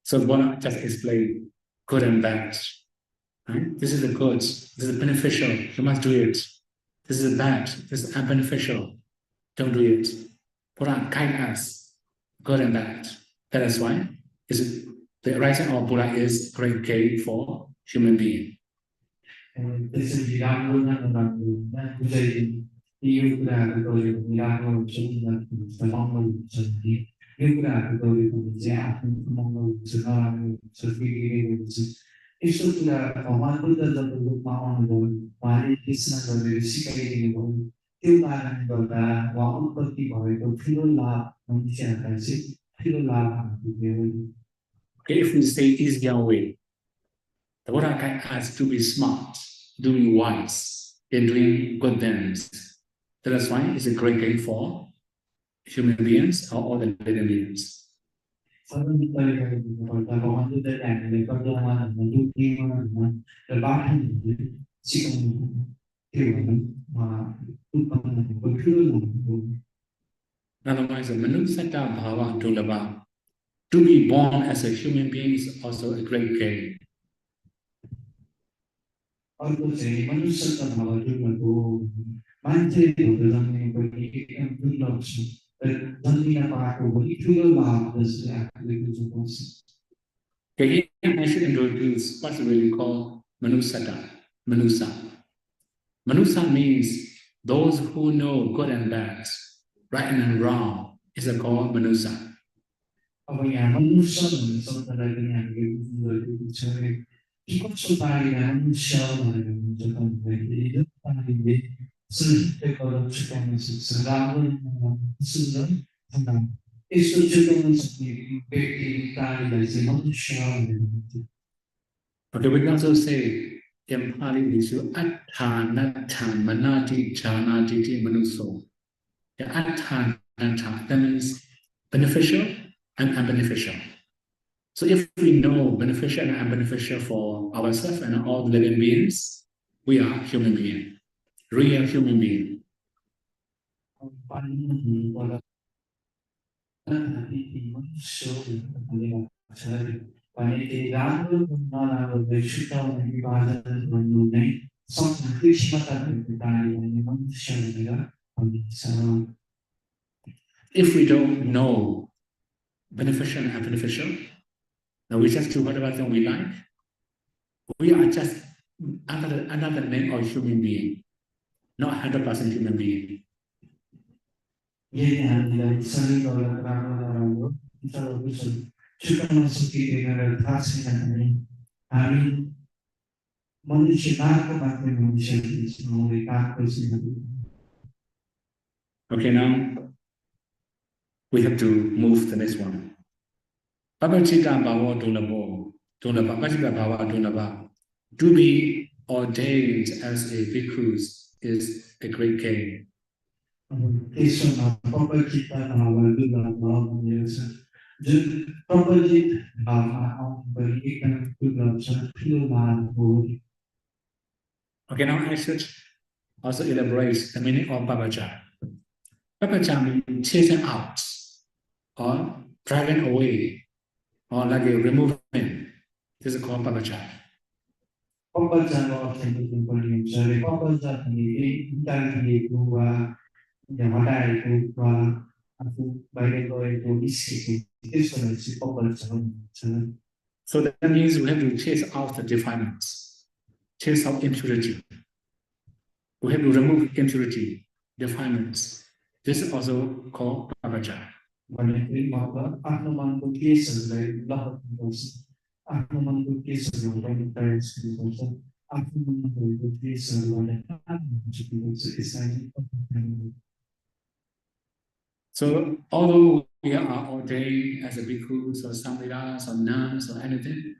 So Buddha just explained good and bad. Right? This is the good, this is beneficial, you must do it. This is bad, this is unbeneficial, don't do it. Buddha guide us, good and bad. That is why the rising of Buddha is great gain for human being. Isso sudah komando dalam bentuk maupun mari kisah dari sikap ini pun tiada benda walaupun seperti bahwa itu fillah manusia kasih fillah itu. Okay, if we say easier way, the Buddha guide us to be smart, to be wise in doing good things. That is why it's a great gain for human beings or all the living beings. Otherwise, Manusatta Bhava Dulabha, to be born as a human being is also a great gain. Okay, I should introduce what's really called Manusatta, Manusa. Manusa means those who know good and bad, right and wrong, is called Manusa. Ikut supaya manusia Okay, we can also say in Pali we say Atthanatta Manati Janati Manuso. The Atthanatta, that means beneficial and unbeneficial. So if we know beneficial and unbeneficial for ourselves and all the living beings, we are human being, real human being. If we don't know beneficial and unbeneficial, now we just do whatever thing we like, we are just another name of human being, not 100% human being. Okay, now we have to move to the next one. Pabachika Bhava Dunabo, Pabachika Bhava Dunaba. To be ordained as a bhikkhu is a great gain. जुन प्रबलित भावमा आउनुभयो एकदम दुर्लभ छ ठुलो महान हो Okay, now I should also elaborate the meaning of papacha. Papacha means chasing out, or driving away, or like a removing. This is called papacha. पपलजाको अर्थ बुझ्नुपर्ने हुन्छ र पपलजा भनेको निकालिदिएको वा हटाएको वा आफू बाहिर गएको निस्केको त्यसलाई चाहिँ पपलजा भन्छ So that means we have to chase out the defilements, chase out impurity. We have to remove impurity, defilements. This is also called papacha. भनेको मतलब आफ्नो मनको केसहरूलाई लहर्नुपर्छ आफ्नो मनको केसहरू हटाउने प्रयास गर्नुपर्छ आफ्नो मनमा भएको केसहरूलाई हटाउनुपर्छ त्यसलाई So although we are ordained as a bhikkhus or samhiras or nuns or anything,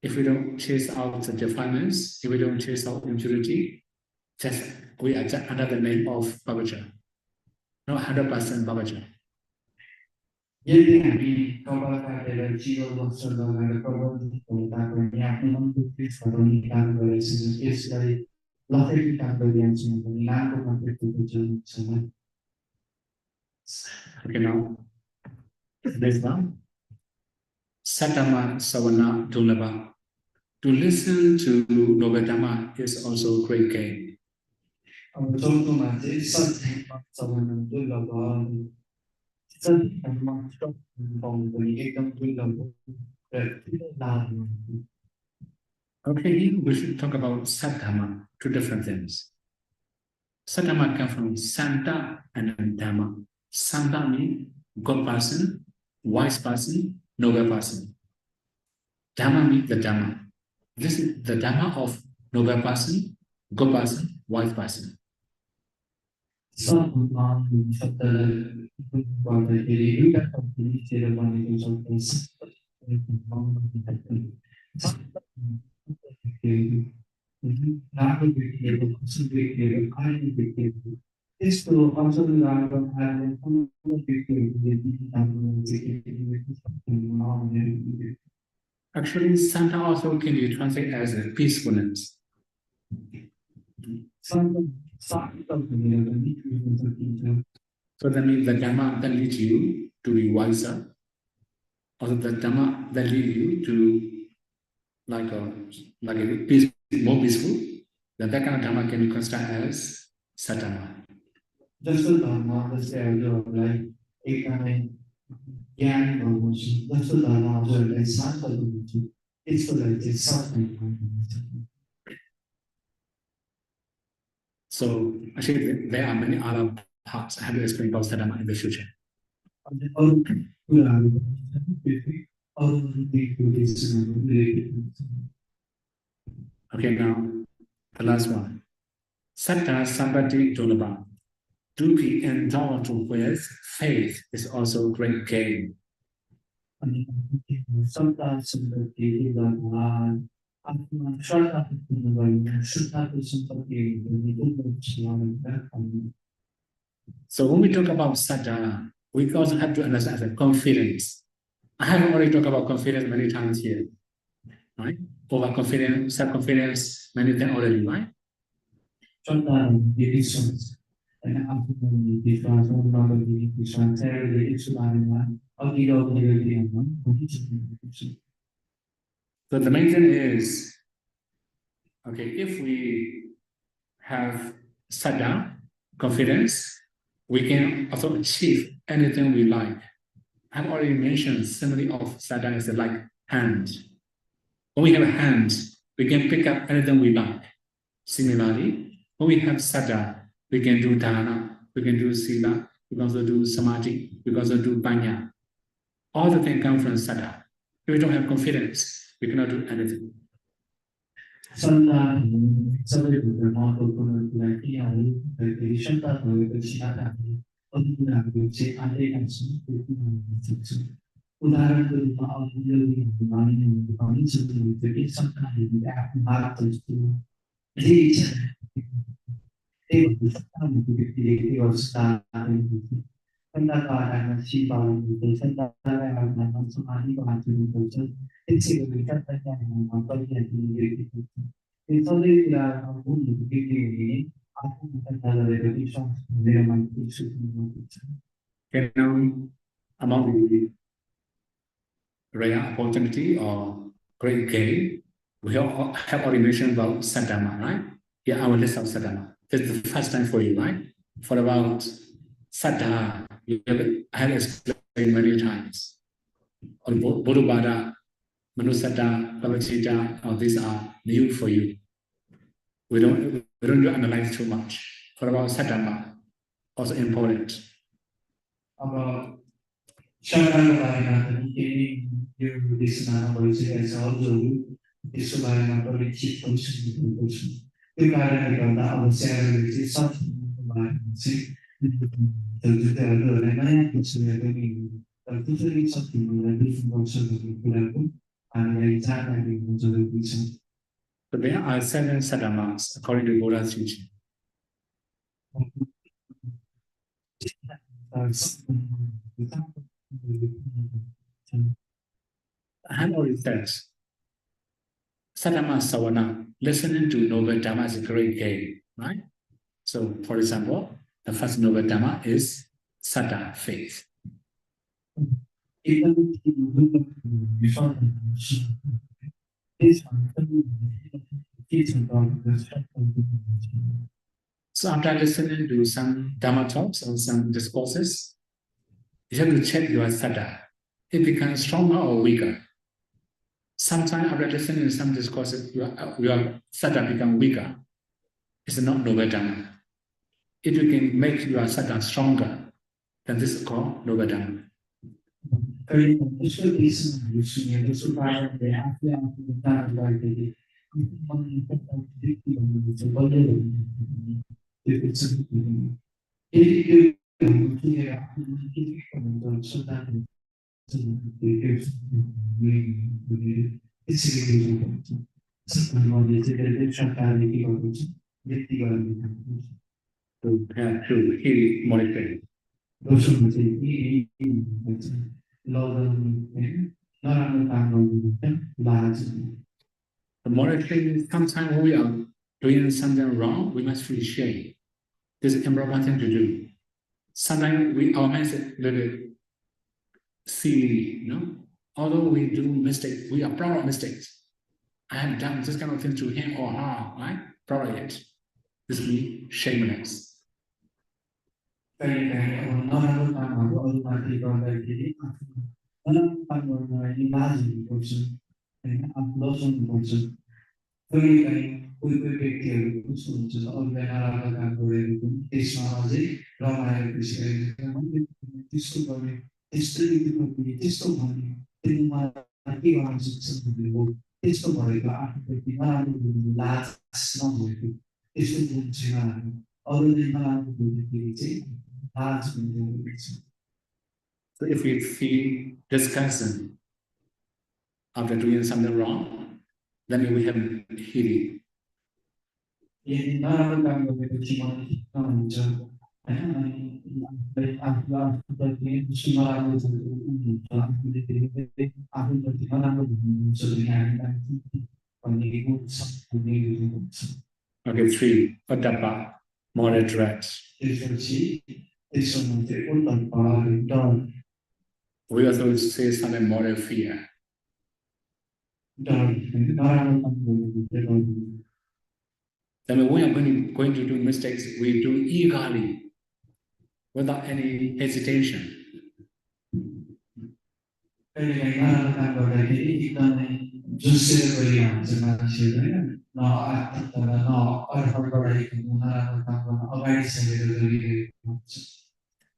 if we don't chase out the defilements, if we don't chase out impurity, just we are just under the name of papacha, not 100% papacha. यदि हामी कपाल काटेर चिरो वस्त्र लगाएर प्रबन्धित भए तापनि आफ्नो मनको केसहरू निकाल गरेपछि त्यसलाई लखेटी काम गरिहाल्छौँ भने नामको मात्रै जरुरत छैन Okay, now this one. Satama Savana Dulaba. To listen to Novedama is also great gain. अब चौथोमा चाहिँ सत्य सबभन्दा दुर्लभ सत्यमा पाउनु पनि एकदम दुर्लभ र ठुलो लाभ हो Okay, here we should talk about Saddhamma, two different things. Saddhamma comes from Santa and Dhamma. Santa means good person, wise person, noble person. Dhamma means the Dhamma. This is the Dhamma of noble person, good person, wise person. सबभन्दा शब्दलाई गर्दाखेरि एउटा शब्दले बनेको शब्द राम्रो व्यक्तिहरू खुसी व्यक्तिहरू आउने व्यक्तिहरू त्यस्तो असल राम्रो आउने व्यक्तिहरू Actually, Santa also can be translated as a peacefulness. So that means the Dhamma that leads you to be wiser, or the Dhamma that leads you to like a peace, more peaceful, then that kind of Dhamma can be considered as Sattama. जस्तो धर्म जस्तै हजुरहरूलाई एकदमै ज्ञान गर्नुहुन्छ जस्तो धर्म हजुरहरूलाई शान्त गर्नुहुन्छ त्यसकोलाई चाहिँ सत्य So actually there are many other parts. I have to explain about Sattama in the future. Okay, now the last one. Satta Sambati Dolaba. To be endowed with faith is also great gain. So when we talk about Satta, we also have to understand the confidence. I have already talked about confidence many times here, right? Overconfidence, self-confidence, many things already, right? So the main thing is, okay, if we have Saddha, confidence, we can also achieve anything we like. I've already mentioned simile of Saddha is like hand. When we have a hand, we can pick up anything we like. Similarly, when we have Saddha, we can do dana, we can do sila, we can also do samadhi, we can also do panya. All the things come from Saddha. If we don't have confidence, we cannot do anything. Pendapatan sibang itu sedang dalam semari kemajuan itu itu berikan saja yang mampu diri itu. Itu dia mampu diri ini aku bukan dalam dari dia mampu itu. Okay, now among the rare opportunity or great gain, we have already mentioned about Sadhama, right? Yeah, I will list out Sadhama. This is the first time for you, right? For about Saddha, I have explained many times. On Bodhubada, Manusaddha, Pavachita, these are new for you. We don't analyze too much. For about Sadhama, also important. About Chariots ini di sana polisi selalu di sebelah polisi polisi polisi. Itu karena kita tahu saya di satu polisi tentu ada lainnya polisi ini. Tentu saja satu polisi polisi pun ada cara yang menjadi polisi. So there are 7 sadhamas according to Buddha's teaching. I have already said, Sadhama Savana, listening to noble Dhamma is a great gain, right? So, for example, the first noble Dhamma is Saddha, faith. So after listening to some Dhamma talks or some discourses, you have to check your Saddha. It becomes stronger or weaker. Sometimes after listening to some discourses, your Saddha becomes weaker. It's not noble Dhamma. If you can make your Saddha stronger, then this is called noble Dhamma. To have to heal monitoring. The monitoring, sometimes when we are doing something wrong, we must feel shame. This is improper thing to do. Sometimes our mind is a little silly, you know. Although we do mistakes, we are proud of mistakes. I have done this kind of thing to him or her, right? Proud of it. This means shameless. So if we feel disgusted after doing something wrong, then we have healing. Okay, 3. Padapa, moderate. We also say something more fear. Then when we are going to do mistakes, we do eagerly, without any hesitation.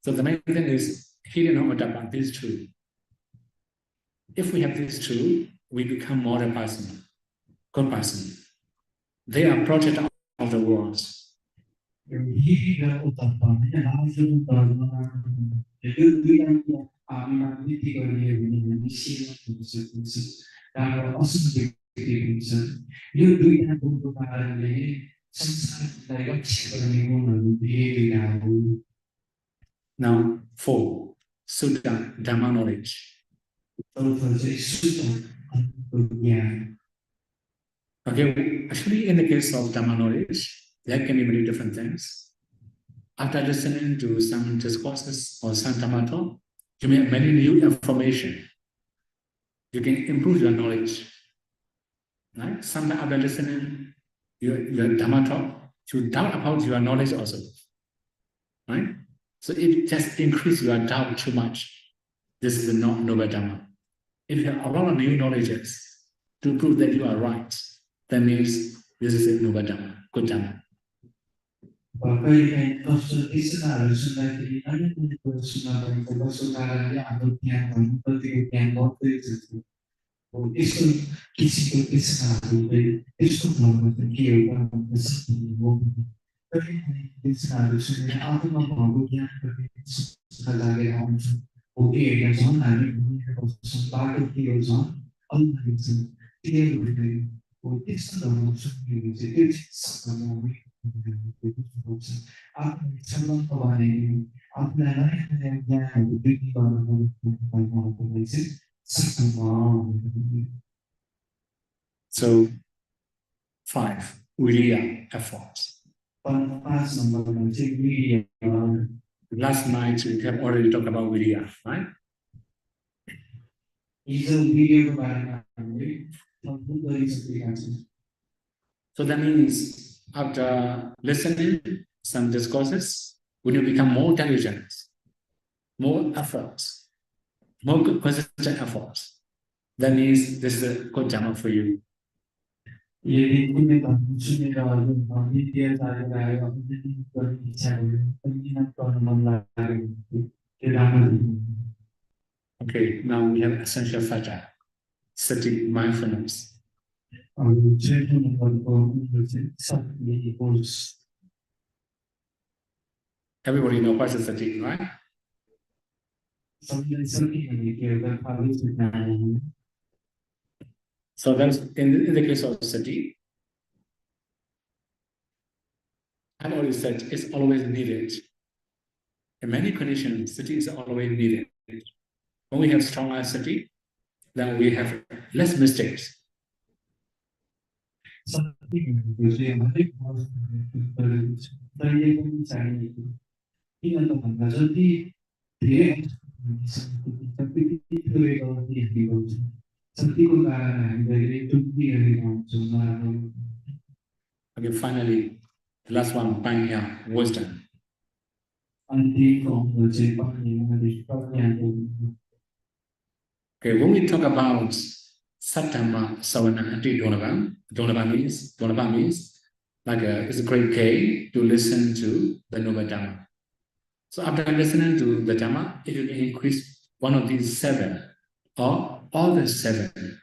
So the main thing is healing of Padapa, these two. If we have these two, we become modern person, good person. They are project of the world. Now, 4. Sutta, Dhamma knowledge. Okay, actually, in the case of Dhamma knowledge, there can be many different things. After listening to some discourses or some Dhamma talk, you may have many new information. You can improve your knowledge. Right? Sometimes after listening your Dhamma talk, you doubt about your knowledge also. Right? So it just increases your doubt too much. This is not noble Dhamma. If you have a lot of new knowledges to prove that you are right, that means this is a noble Dhamma, good Dhamma. So, 5, Viriya, efforts. Last night we have already talked about Viriya, right? So that means after listening some discourses, when you become more intelligent, more efforts, more consistent efforts, that means this is a good Dhamma for you. Okay, now we have essential factor, sati, mindfulness. Everybody knows what is sati, right? So that's in the case of sati, I've already said it's always needed. In many conditions, sati is always needed. When we have stronger sati, then we have less mistakes. Okay, finally, the last one, panya, wisdom. Okay, when we talk about Sattama Savana Ati Donava means like it's a great gain to listen to the Noble Dhamma. So after listening to the Dhamma, if you can increase one of these 7 or all the 7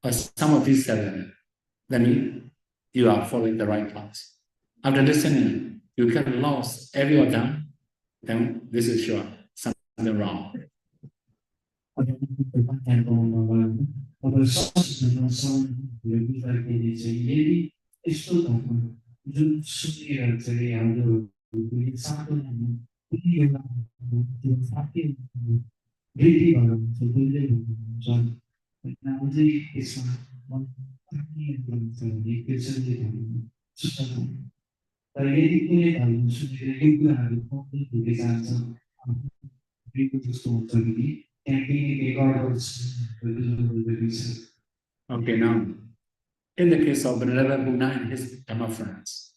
or some of these 7, then you are following the right path. After listening, you can lose every of them, then this is sure something wrong. Okay, now, in the case of Venerable Buddha and his Dhamma friends,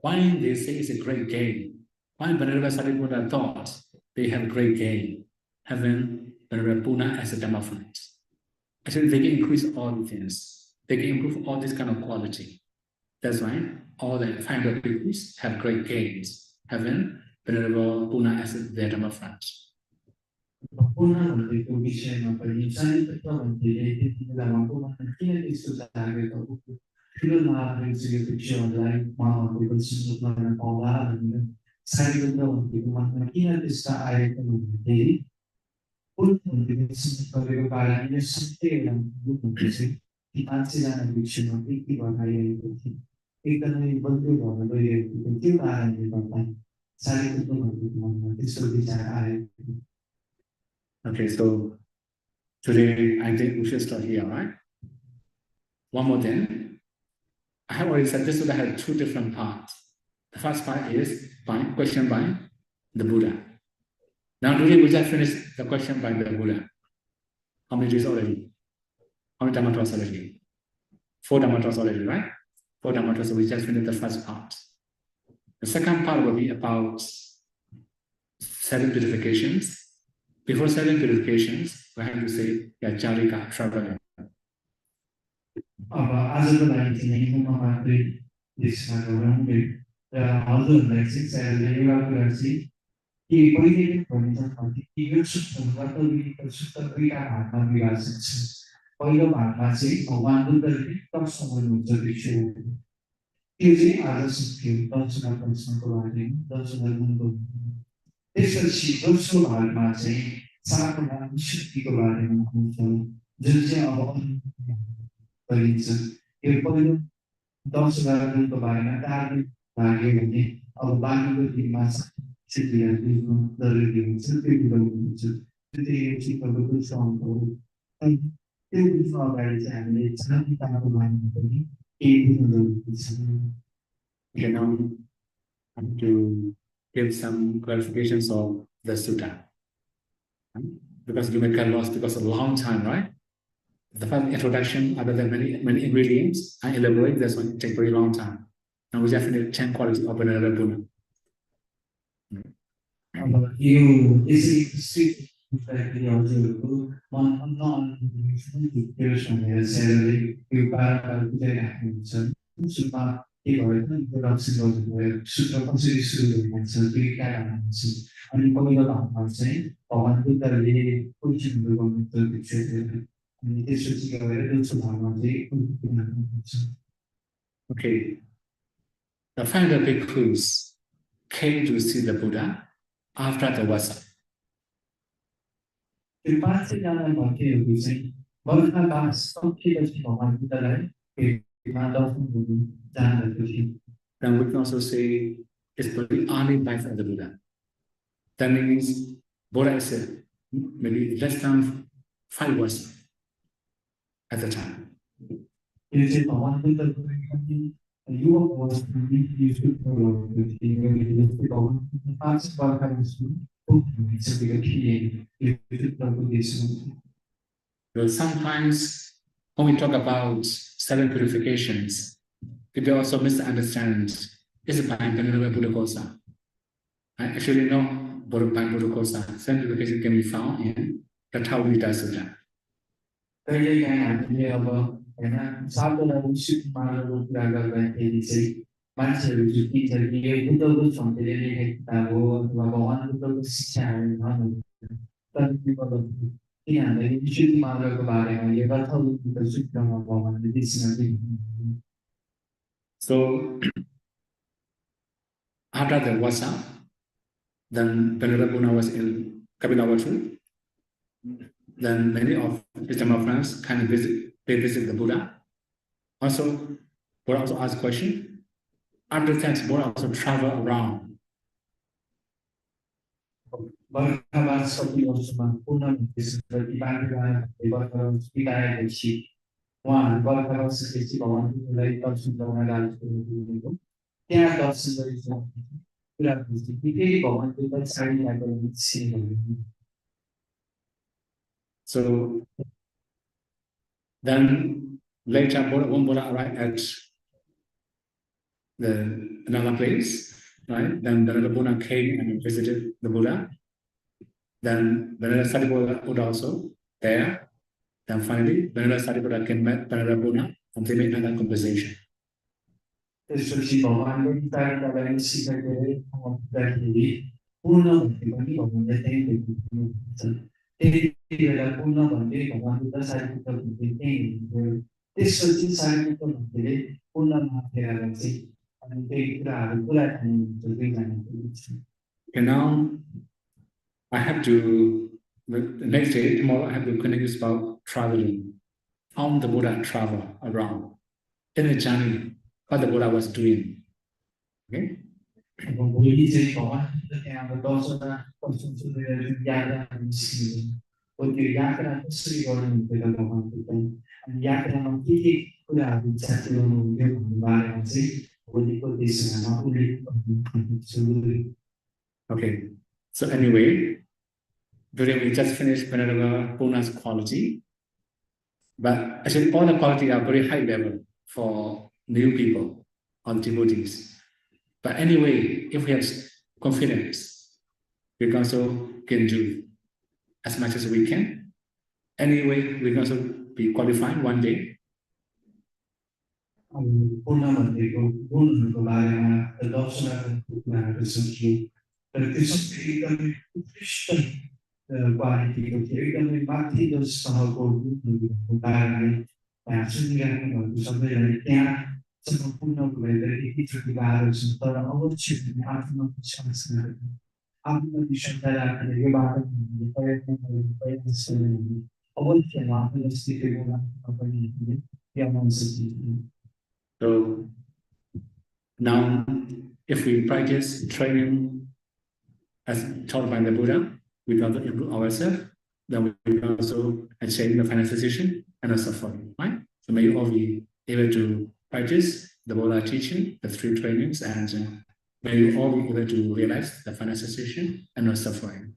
why they say it's a great gain? Why Venerable Sariputta thought they have great gain, having Venerable Buddha as a Dhamma friend? Actually, they can increase all the things. They can improve all this kind of quality. That's why all the 500 degrees have great gains, having Venerable Buddha as their Dhamma friend. Okay, so today I think we should start here, right? One more thing. I have already said this would have two different parts. The first part is question by the Buddha. Now today we just finished the question by the Buddha. How many days already? How many Dhammatas already? 4 Dhammatas already, right? 4 Dhammatas, so we just finished the first part. The second part will be about 7 purifications. Before 7 purifications, we have to say Charika, traveling. पहिलो भागमा चाहिँ भगवान बुद्धले दर्शनहरू भिक्षु त्यो चाहिँ आदर्श थियो दर्शनको लागि दर्शनको त्यसपछि दोस्रो भागमा चाहिँ साधना शक्तिको बारेमा आउँछ जुन चाहिँ अब गरिन्छ यो पहिलो दर्शनको बारेमा धार्मिक लाग्यो भने अब बाँकीको दिनमा सिद्धिहरू बुझ्नु जरुरी हुन्छ त्यो बुझाउनु हुन्छ त्यो सिक्नको दोस्रो अङ्क हो त्यो बुझ्नु अगाडि चाहिँ हामीले शान्तिताको बारेमा पनि केही बुझ्नु जरुरी छ Okay, now I have to give some clarifications of the sutta. Because you may get lost because of a long time, right? The first introduction, other than many ingredients, I elaborate this one, take very long time. Now we definitely 10 qualities of another Buddha. You is सूत्र कसरी सुरु हुन्छ दुईटा हुन्छ अनि पहिलो भागमा चाहिँ भगवान बुद्धले कोचिङहरू गर्नुहुन्छ अनि त्यसपछि गएर दोस्रो भागमा चाहिँ Okay. The 5 bhikkhus came to see the Buddha after the Vasa. त्यो 5 जना भक्तहरू चाहिँ बर्खामा सकिएपछि भगवान बुद्धलाई Then we can also say it's the early life of the Buddha. That means Buddha is maybe less than 5 years at the time. Well, sometimes when we talk about 7 purifications, people also misunderstand is it by Buddha Kosa. I actually know by Buddha Kosa. 7 purifications can be found in Rathavinītasutta. मान्छेहरु जुटिन्छ कि यो बुद्धको सन्देशले लेखेको किताब हो अथवा भगवान बुद्धको शिक्षाहरू हो तर किन हामीले विशुद्ध मार्गको बारेमा यो रथाविनीता सूत्रमा भगवानले देशमा दिनुहुन्छ So after the Vasa, then Venerable Buddha was in Kapilavatthu. Then many of his Dhamma friends can visit the Buddha. Also, Buddha also asked a question. After that, Buddha also travel around. बर्खाबाद सकिएसम्म पूर्ण त्यसपछि बाँकी बिताएपछि उहाँहरू बर्खाबाद सकेपछि भगवान बुद्धलाई दर्शन गर्न लागेको त्यहाँ दर्शन गरेको कुरा फेरि भगवान बुद्ध साडी लागेको So then later, when Buddha arrived at another place, right? Then the Buddha came and visited the Buddha. Then Venerable Sariputta Buddha also there. Then finally, Venerable Sariputta came back Venerable Buddha and they made another conversation. त्यसपछि भगवानले तारालाई सिकाइदिए भन्दाखेरि पूर्ण भन्ने पनि भगवानले त्यही देख्नुहुन्छ त्यति बेला पूर्ण भन्ने भगवान बुद्ध सारिपुत्र भन्ने त्यही हुनुहुन्थ्यो त्यसपछि सारिपुत्र भन्नेले पूर्णमा फेरेर चाहिँ अनि त्यही कुराहरू पुरा खानुहुन्छ दुईजनाको Okay, now I have to, the next day, tomorrow, I have to connect about traveling. How the Buddha travel around in the journey, what the Buddha was doing. Okay? Với cái có nhà và đó là còn chúng tôi gia đình sự còn cái gia đình nó sự còn cái là còn cái gia đình nó chỉ là bị chặt chẽ nó cái mà nó sẽ có cái sự nó cũng đi Okay, so anyway, today we just finished Venerable Puna's quality, but actually all the quality are very high level for new people or devotees. But anyway, if we have confidence, we can also can do as much as we can. Anyway, we can also be qualified one day. Purnamente con la addosso la presunzione perché sono Krishna quality perché infatti lo sono con dare suggerire sapere che sono punto dove di trovare su tutta oggi hanno chance hanno discentrare le guardare per essere a volte ma lo stile una abbiamo sentito. So now, if we practice training as taught by the Buddha, we can also improve ourselves, then we can also achieve the final decision and the suffering, right? So may you all be able to practice the Buddha teaching, the three trainings, and may you all be able to realize the final decision and the suffering.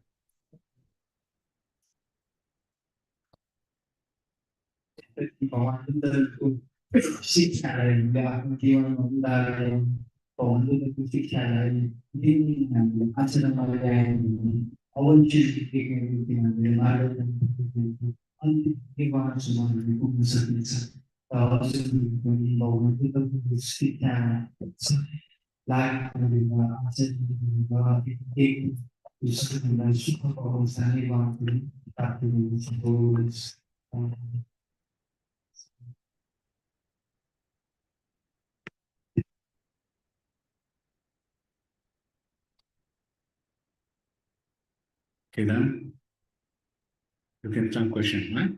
Sì, con ufficiale di accedere oggi che male anche che va sono come servizio con il lavoro tutto ufficiale la accedere che sono super consani va parte di Okay, then you can start question, right?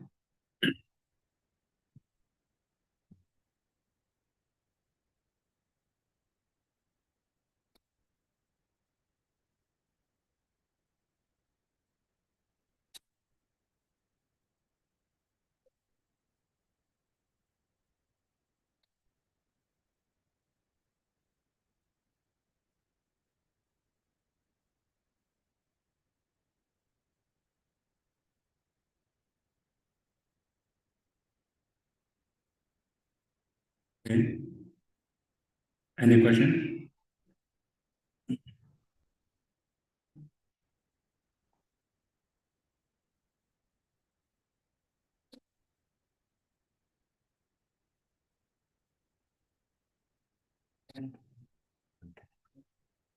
Okay. Any question?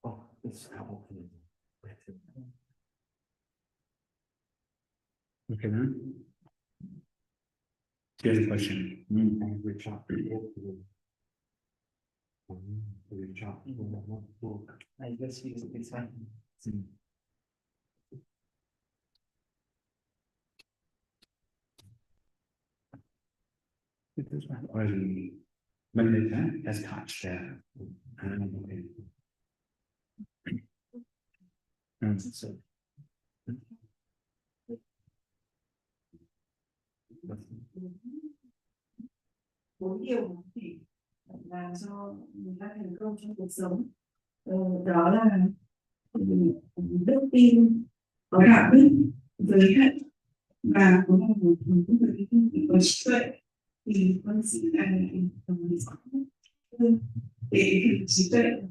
Oh, it's Okay, then. Here's a question. I guess it's fine. This one already manipulated as touched there. Okay. So bốn điều thì làm cho người ta thành công trong cuộc sống, đó là đức tin, có đạo đức, giới hạnh và có một người có trí tuệ, thì con sẽ là để thực trí tuệ.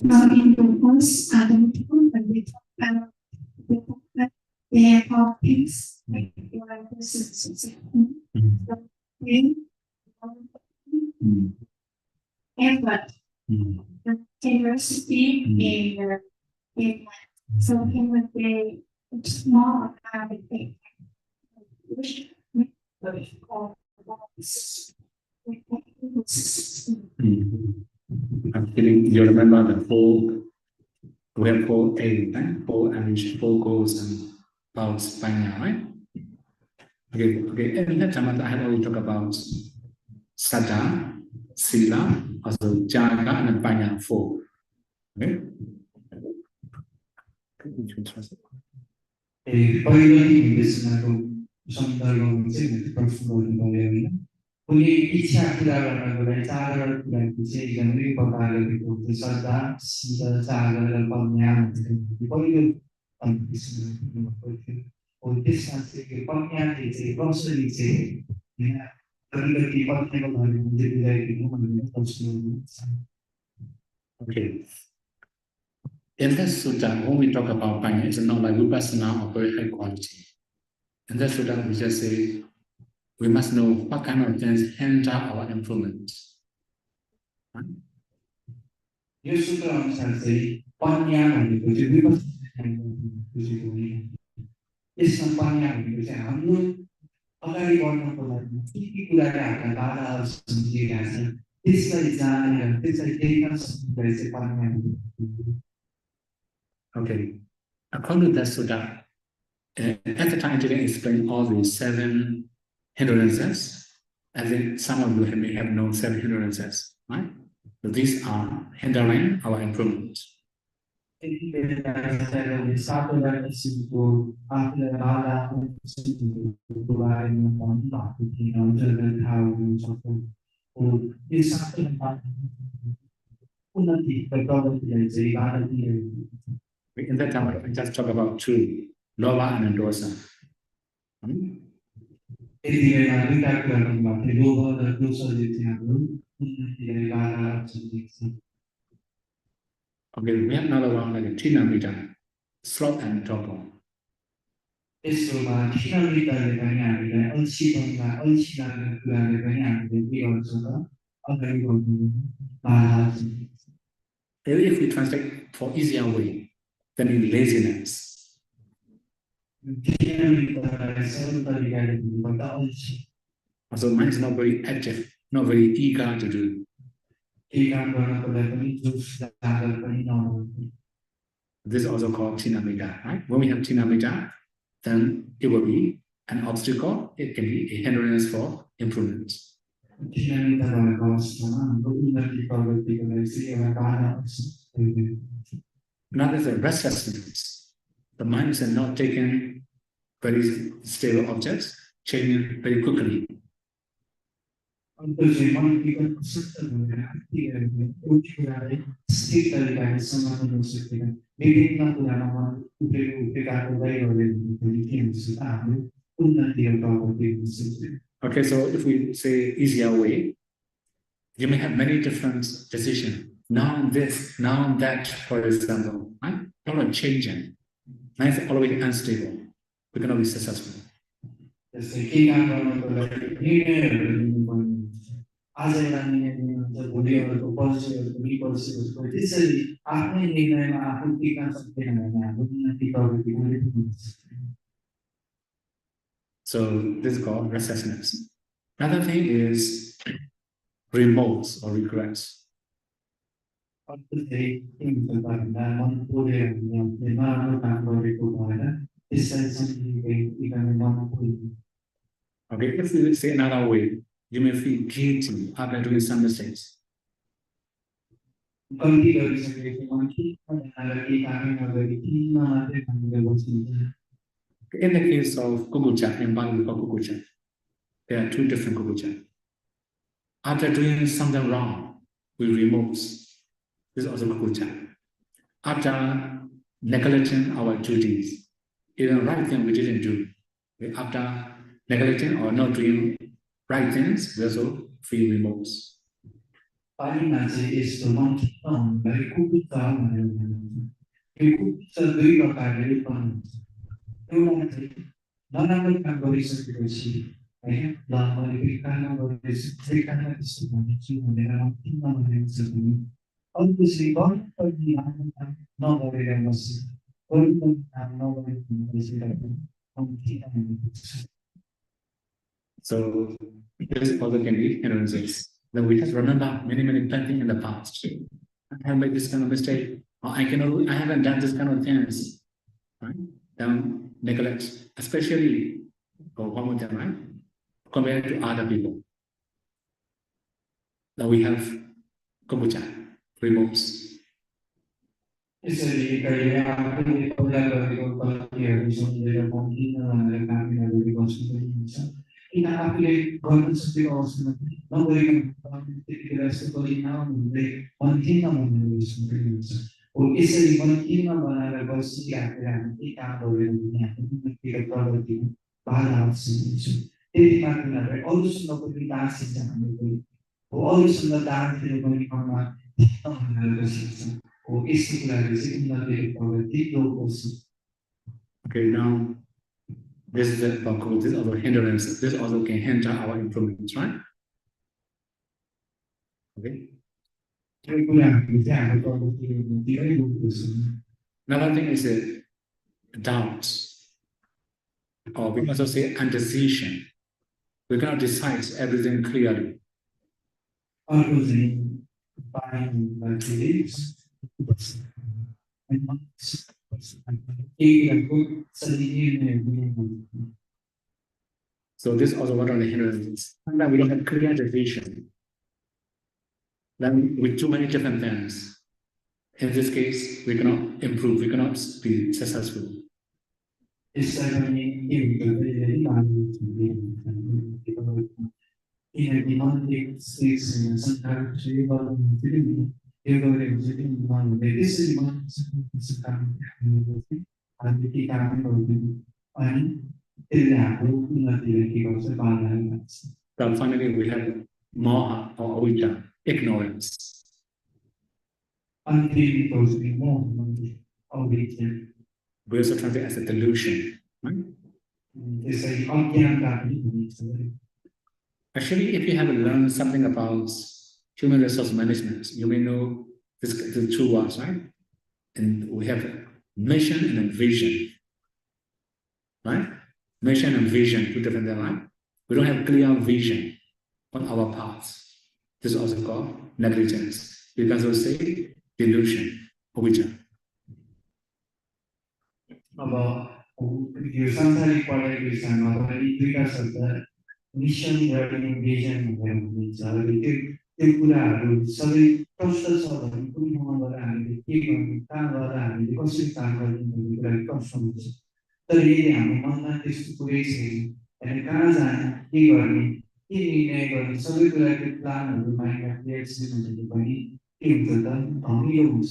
Now in the first people when we talk about their topics, like one person effort, generosity, and something with the small habit, which I'm feeling you remember the four, we have four aims, right? Four ambitions, four goals and thoughts by now, right? Okay, in that time I have already talked about Saddha, Sila, Also Jaga and Panya 4. Okay? पहिलो निर्देशनाको सन्दर्भमा चाहिँ प्रश्न गर्नुभयो कुनै इच्छा पुरा गर्नको लागि चारवटा कुराको चाहिँ एकदमै प्रकारले भएको हुन्छ श्रद्धा शील चार र पन्या पहिलो हो त्यसमा चाहिँ पन्याले चाहिँ कसरी चाहिँ कति पत्नीको घरमा बुझाइदिनु भनेर प्रश्न गर्नुहुन्छ Okay. In this sutta, when we talk about Panya, it's not like Vipassana of very high quality. In this sutta, we just say, we must know what kind of things hinder our improvement. यो सूत्र अनुसार चाहिँ पन्या भनेको चाहिँ विपස්සनाको बुझेको होइन यसमा पन्या भनेको चाहिँ हाम्रो अगाडि बढ्नको लागि के कुराले हामीलाई बाधाहरू सम्झिरहेका छन् त्यसलाई जानेर त्यसलाई देख्न सक्नुलाई चाहिँ पन्या भनेको Okay. According to that sutta, at the time I didn't explain all the 7 hindrances. I think some of you may have known 7 hindrances, right? So these are hindering our improvement. In that time, I just talk about 2, lova and dosa. Okay, we have another one like a Tinamita, sloth and torpor. If we translate for easier way, then in laziness. Also, mind is not very active, not very eager to do. This is also called Tinamita, right? When we have Tinamita, then it will be an obstacle, it can be a hindrance for improvement. Another is a restlessness. The mind is not taking very stable objects, changing very quickly. Okay, so if we say easier way, you may have many different decisions. Now this, now that, for example, right? All are changing. Mind is always unstable. We cannot be successful. So this is called restlessness. Another thing is remorse or regrets. Okay, if we say another way, you may feel guilty after doing some mistakes. In the case of kukucha, in Bali we call kukucha, there are 2 different kukucha. After doing something wrong, we remorse. This is also kukucha. After neglecting our duties, even right thing we didn't do, after neglecting or not doing right things, we also feel remorse. So this also can be hindrances. Then we just remember many bad things in the past. I have made this kind of mistake, or I haven't done this kind of things. Right? Then neglect, especially one more time, right? Compared to other people. Now we have kombucha removes. इसलिए कई आप लोग को लगा कि ये सुंदर मौकी ना लगा कि ना लोग को सुंदर नहीं इन आप ले गॉड सुंदर औसम ना कोई के रास्ते को ना मुझे मौकी ना मुझे सुंदर नहीं और इसलिए मौकी ना बना रहा बस ये आते हैं कि काम हो रहे हैं कि प्रॉपर्टी बाहर आप सुन ये बात ना है और सुंदर को भी डांस जाने को और सुंदर डांस के को भी हम Okay, now this is the buckle, this is also hindrance. This also can hinder our improvements, right? Okay. Another thing is doubts, or we can also say indecision. We cannot decide everything clearly. So this is also one of the hindrances. Sometimes we don't have clear decision. Then with too many different things, in this case, we cannot improve, we cannot be successful. Then finally, we have moha or avijja, ignorance. We also translate as a delusion. Right? Actually, if you have learned something about human resource management, you may know the two words, right? And we have mission and vision, right? Mission and vision, two different things, right? We don't have clear vision on our path. This is also called negligence. You can also say delusion, avijja. Mission learning vision त्यो कुराहरू सबै प्रष्ट छ भने कुन ठाउँबाट हामीले के गर्ने कहाँबाट हामीले कसरी काम गर्ने भन्ने कुरा प्रश्न हुन्छ तर यदि हाम्रो मनमा त्यस्तो कुरै छैन अनि कहाँ जाने के गर्ने के निर्णय गर्ने सबै कुराको प्लानहरू माइन्डमा क्लियर छैन भने पनि के हुन्छ त धमिलो हुन्छ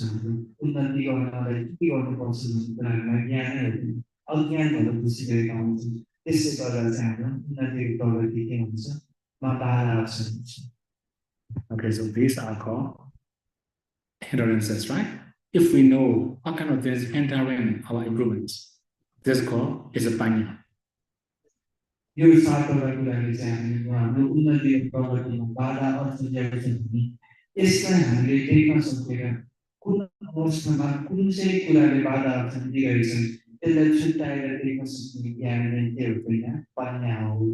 उन्नति गर्नलाई के गर्नुपर्छ भन्ने कुराहरूमा ज्ञानै हुँदैन अज्ञानहरू बसिरहेका हुन्छन् त्यसले गर्दा चाहिँ हाम्रो उन्नतिको प्रगति के हुन्छ बाधा हुन्छ Okay, so these are called hindrances, right? If we know what kind of things hindering our improvements, this call is a panya. यो सातवटा कुराले चाहिँ हाम्रो उन्नतिको प्रगतिमा बाधा अर्थ ल्याउँछ भने यसलाई हामीले देख्न सक्दैन कुन अवस्थामा कुन चाहिँ कुराले बाधा अर्थ दिइरहेछन् त्यसलाई छुट्याएर देख्न सक्ने ज्ञान नै के हुँदैन पन्या हो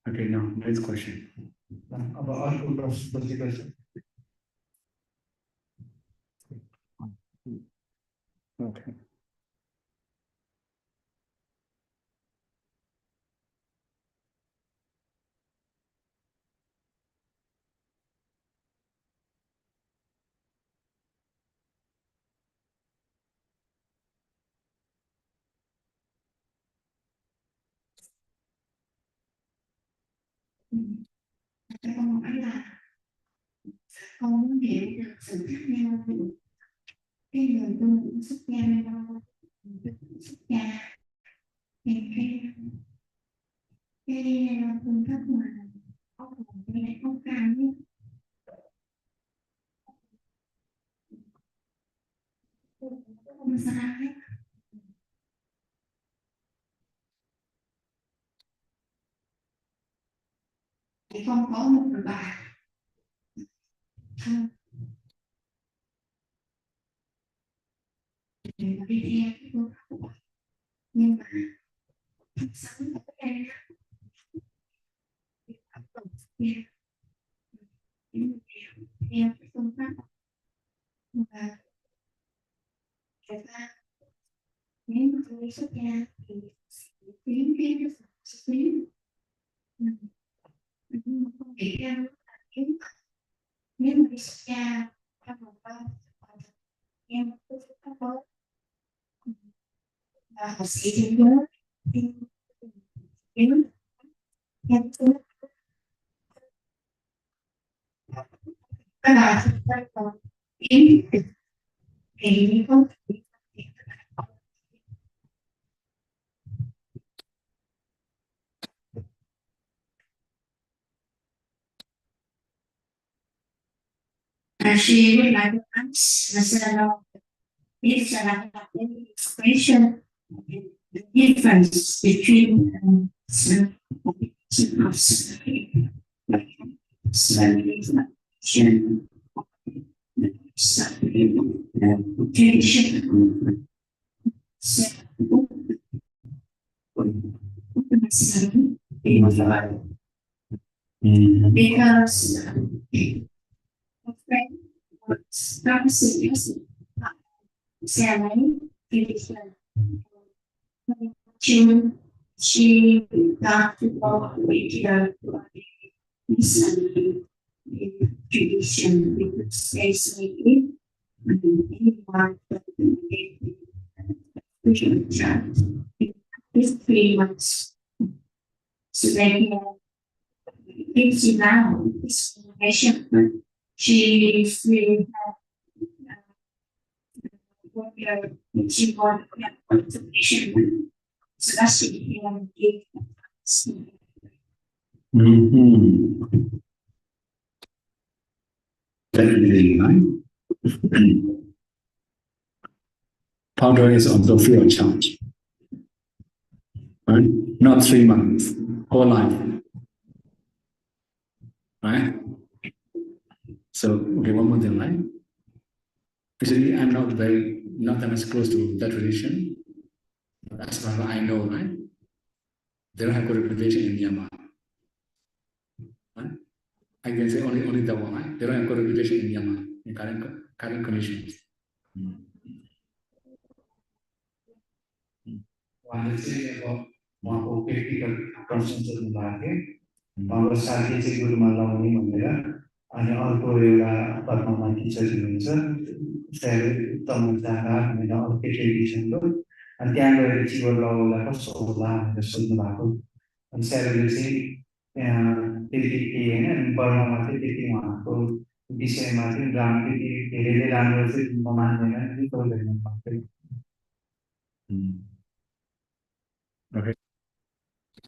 Okay, now next question. अब अर्को प्रश्न बसेको छ Okay. Câu hỏi là con muốn hiểu được sự khác nhau giữa cái người tu cũng xuất gia đâu xuất gia thì cái phương thức mà có cái này không cao nhất không sai hết thì con có một người bạn để đi theo cái phương pháp của bạn nhưng mà thật sự là cái em áp dụng theo cái phương pháp và thật ra nếu mà tôi xuất gia thì kiếm cái xuất tiến nhưng mà không nghĩ ra là kiếm sitting here. And she would like to ask Sayadaw if Sayadaw have any expression the difference between because she got to go with the tradition because they say anyone that is 3 months. So they thinks now this information, but she is really she got contribution. So that's it. Definitely, right? Powder is also free of charge, right? Not 3 months, whole life, right? So, okay, one more thing, right? Actually, I'm not that much close to that tradition. As far as I know, right? They don't have good reputation in Myanmar, right? I can say only that one, right? They don't have good reputation in Myanmar in current conditions. उहाँले चाहिँ अब उहाँको व्यक्तिगत प्रश्न सोध्नु भएको थियो उहाँको साथी चाहिँ गुरुमा लाउने भनेर अनि अर्को एउटा धर्ममा टिचर हुनुहुन्छ त्यसले उत्तम जाँदा भनेर अर्कै ट्रेडिसनको अनि त्यहाँ गएर जीवन लगाउँदा कस्तो होला भनेर सोध्नु भएको अनि स्यारोले चाहिँ त्यहाँ त्यति केही होइन वर्णमा चाहिँ त्यति उहाँको विषयमा चाहिँ त्यति धेरै नै राम्रो चाहिँ म मान्दैन सोध्दैन भएको Okay.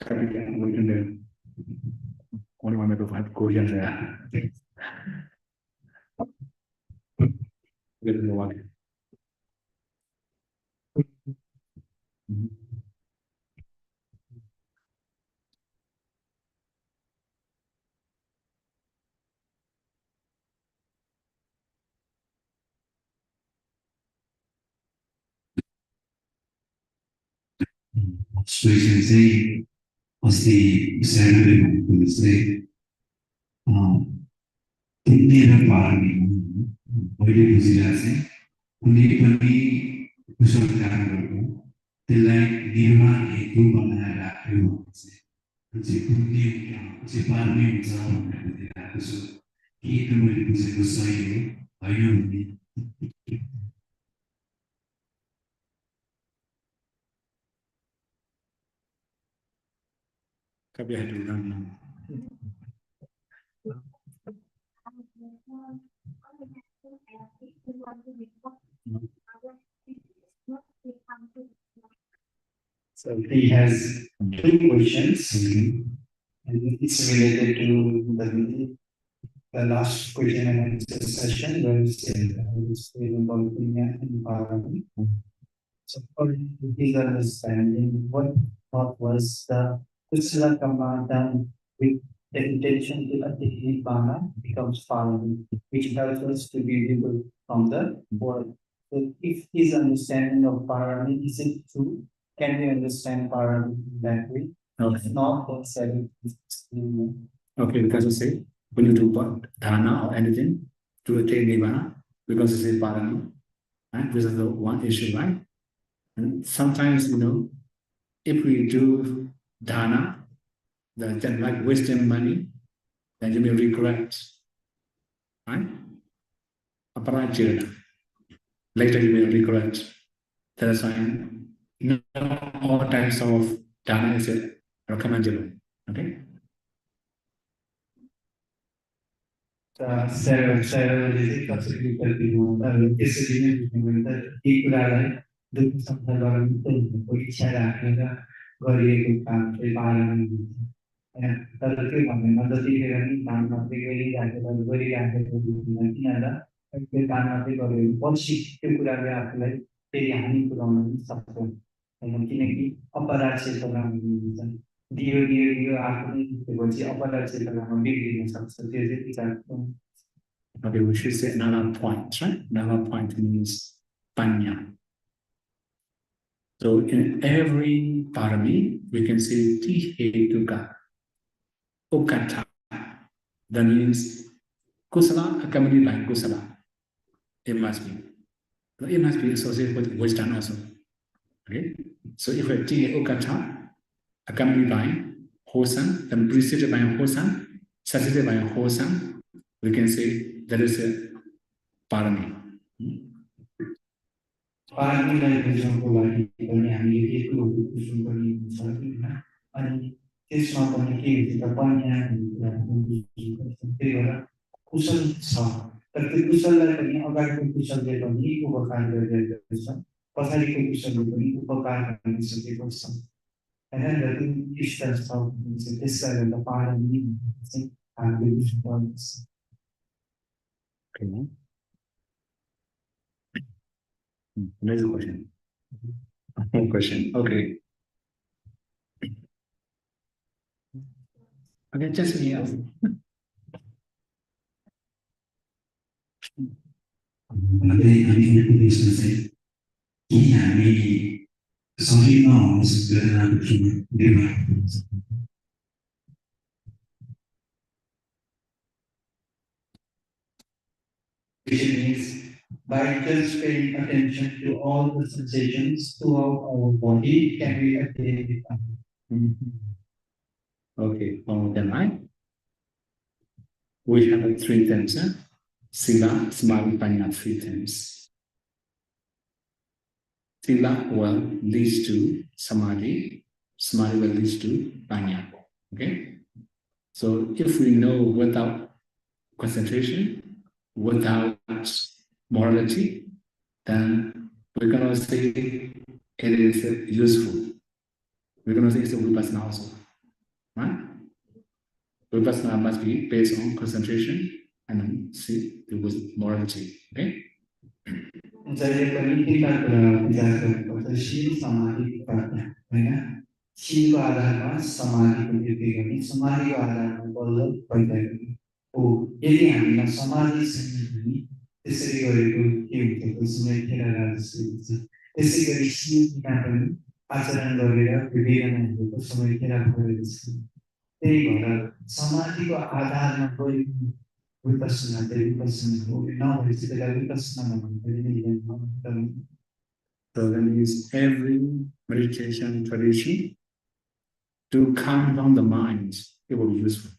We can do only one maybe 5 questions there. Get in the water. Situation say was the Saturday will say near party very busy dancing only pani kusal karna the like nirman hetu banaya rakhu je punya je parmi jam karna so ki tumhari buseko sahi hai ayo ni Kabhi had to run. So he has 2 questions, and it's related to the last question and answer session where we said about India and Parliament. So according to his understanding, what was the Kusala Karma done with the intention to attain Nibbana becomes Parliament, which helps us to be able from the world. So if his understanding of Parliament isn't true, can we understand Parliament in that way? Okay. If not, then 7 is extremely. Okay, because you say when you do dharana or anything to attain Nibbana, because you say parana, right? This is the one issue, right? And sometimes, if we do dana, then like wasting money, then you may regret, right? Aparajirana. Later you may regret. That's why not all types of dana is recommendable. Okay. Sarah is considered to be equal the something for each other and गरिएको काम चाहिँ पालन होइन तर के भन्दैमा जतिखेर नि काम मात्रै गरिराखेको किनभने त्यो काम मात्रै गऱ्यो पछि त्यो कुराले आफूलाई फेरि हानि पुर्याउन पनि सक्छ होइन किनकि अपराध चेतनामा हुन्छ दियो आफूले जितेपछि अपराध चेतनामा बिग्रिन सक्छ त्यो चाहिँ विचारको Okay, we should say another point, right? Another point means panya. So in every parami, we can say tihetuka, ukata. That means kusala accompanied by kusala. It must be. It must be associated with wisdom also. Okay? So if a ukata accompanied by wholesome, then preceded by a wholesome, succeeded by a wholesome, we can say that is a parami. पानीलाई बुझ्नको लागि पनि हामीले के कुरोहरू बुझ्नुपर्ने हुन्छ होइन अनि त्यसमा पनि के हुन्छ त पानीको कुराहरू बुझ्नुपर्छ त्यही भएर कुशल छ तर त्यो कुशललाई पनि अगाडिको कुशलले पनि उपकार गरिरहेको छ पछाडिको कुशलले पनि उपकार गरिसकेको छ होइन र त्यो इष्ट छ त्यसलाई गर्दा पानी चाहिँ हामीले बुझ्नुपर्छ Next question. Question. Okay. Okay, just me. Which means by just paying attention to all the sensations throughout our body, can we attain it? Okay, one more time, right? We have three terms, Sila, Samadhi, Panya, three terms. Sila will lead to Samadhi, Samadhi will lead to Panya. Okay? So if we know without concentration, without morality, then we cannot say it is useful. We cannot say it's a vipassana also. Right? Vipassana must be based on concentration and see it was morality. Okay? यदि हामीलाई समाधि त्यसरी गरेको के हुन्छ समय खेर जस्तो त्यसै गरी सिमा पनि आचरण गरेर विवेचनाहरूको समय खेर गरेको छ त्यही भएर समाधिको आधारमा गएको विपස්සना चाहिँ विपස්සना हो नभएपछि त्यसलाई विपස්සना भन्नु So that means every meditation tradition to calm down the mind, it will be useful.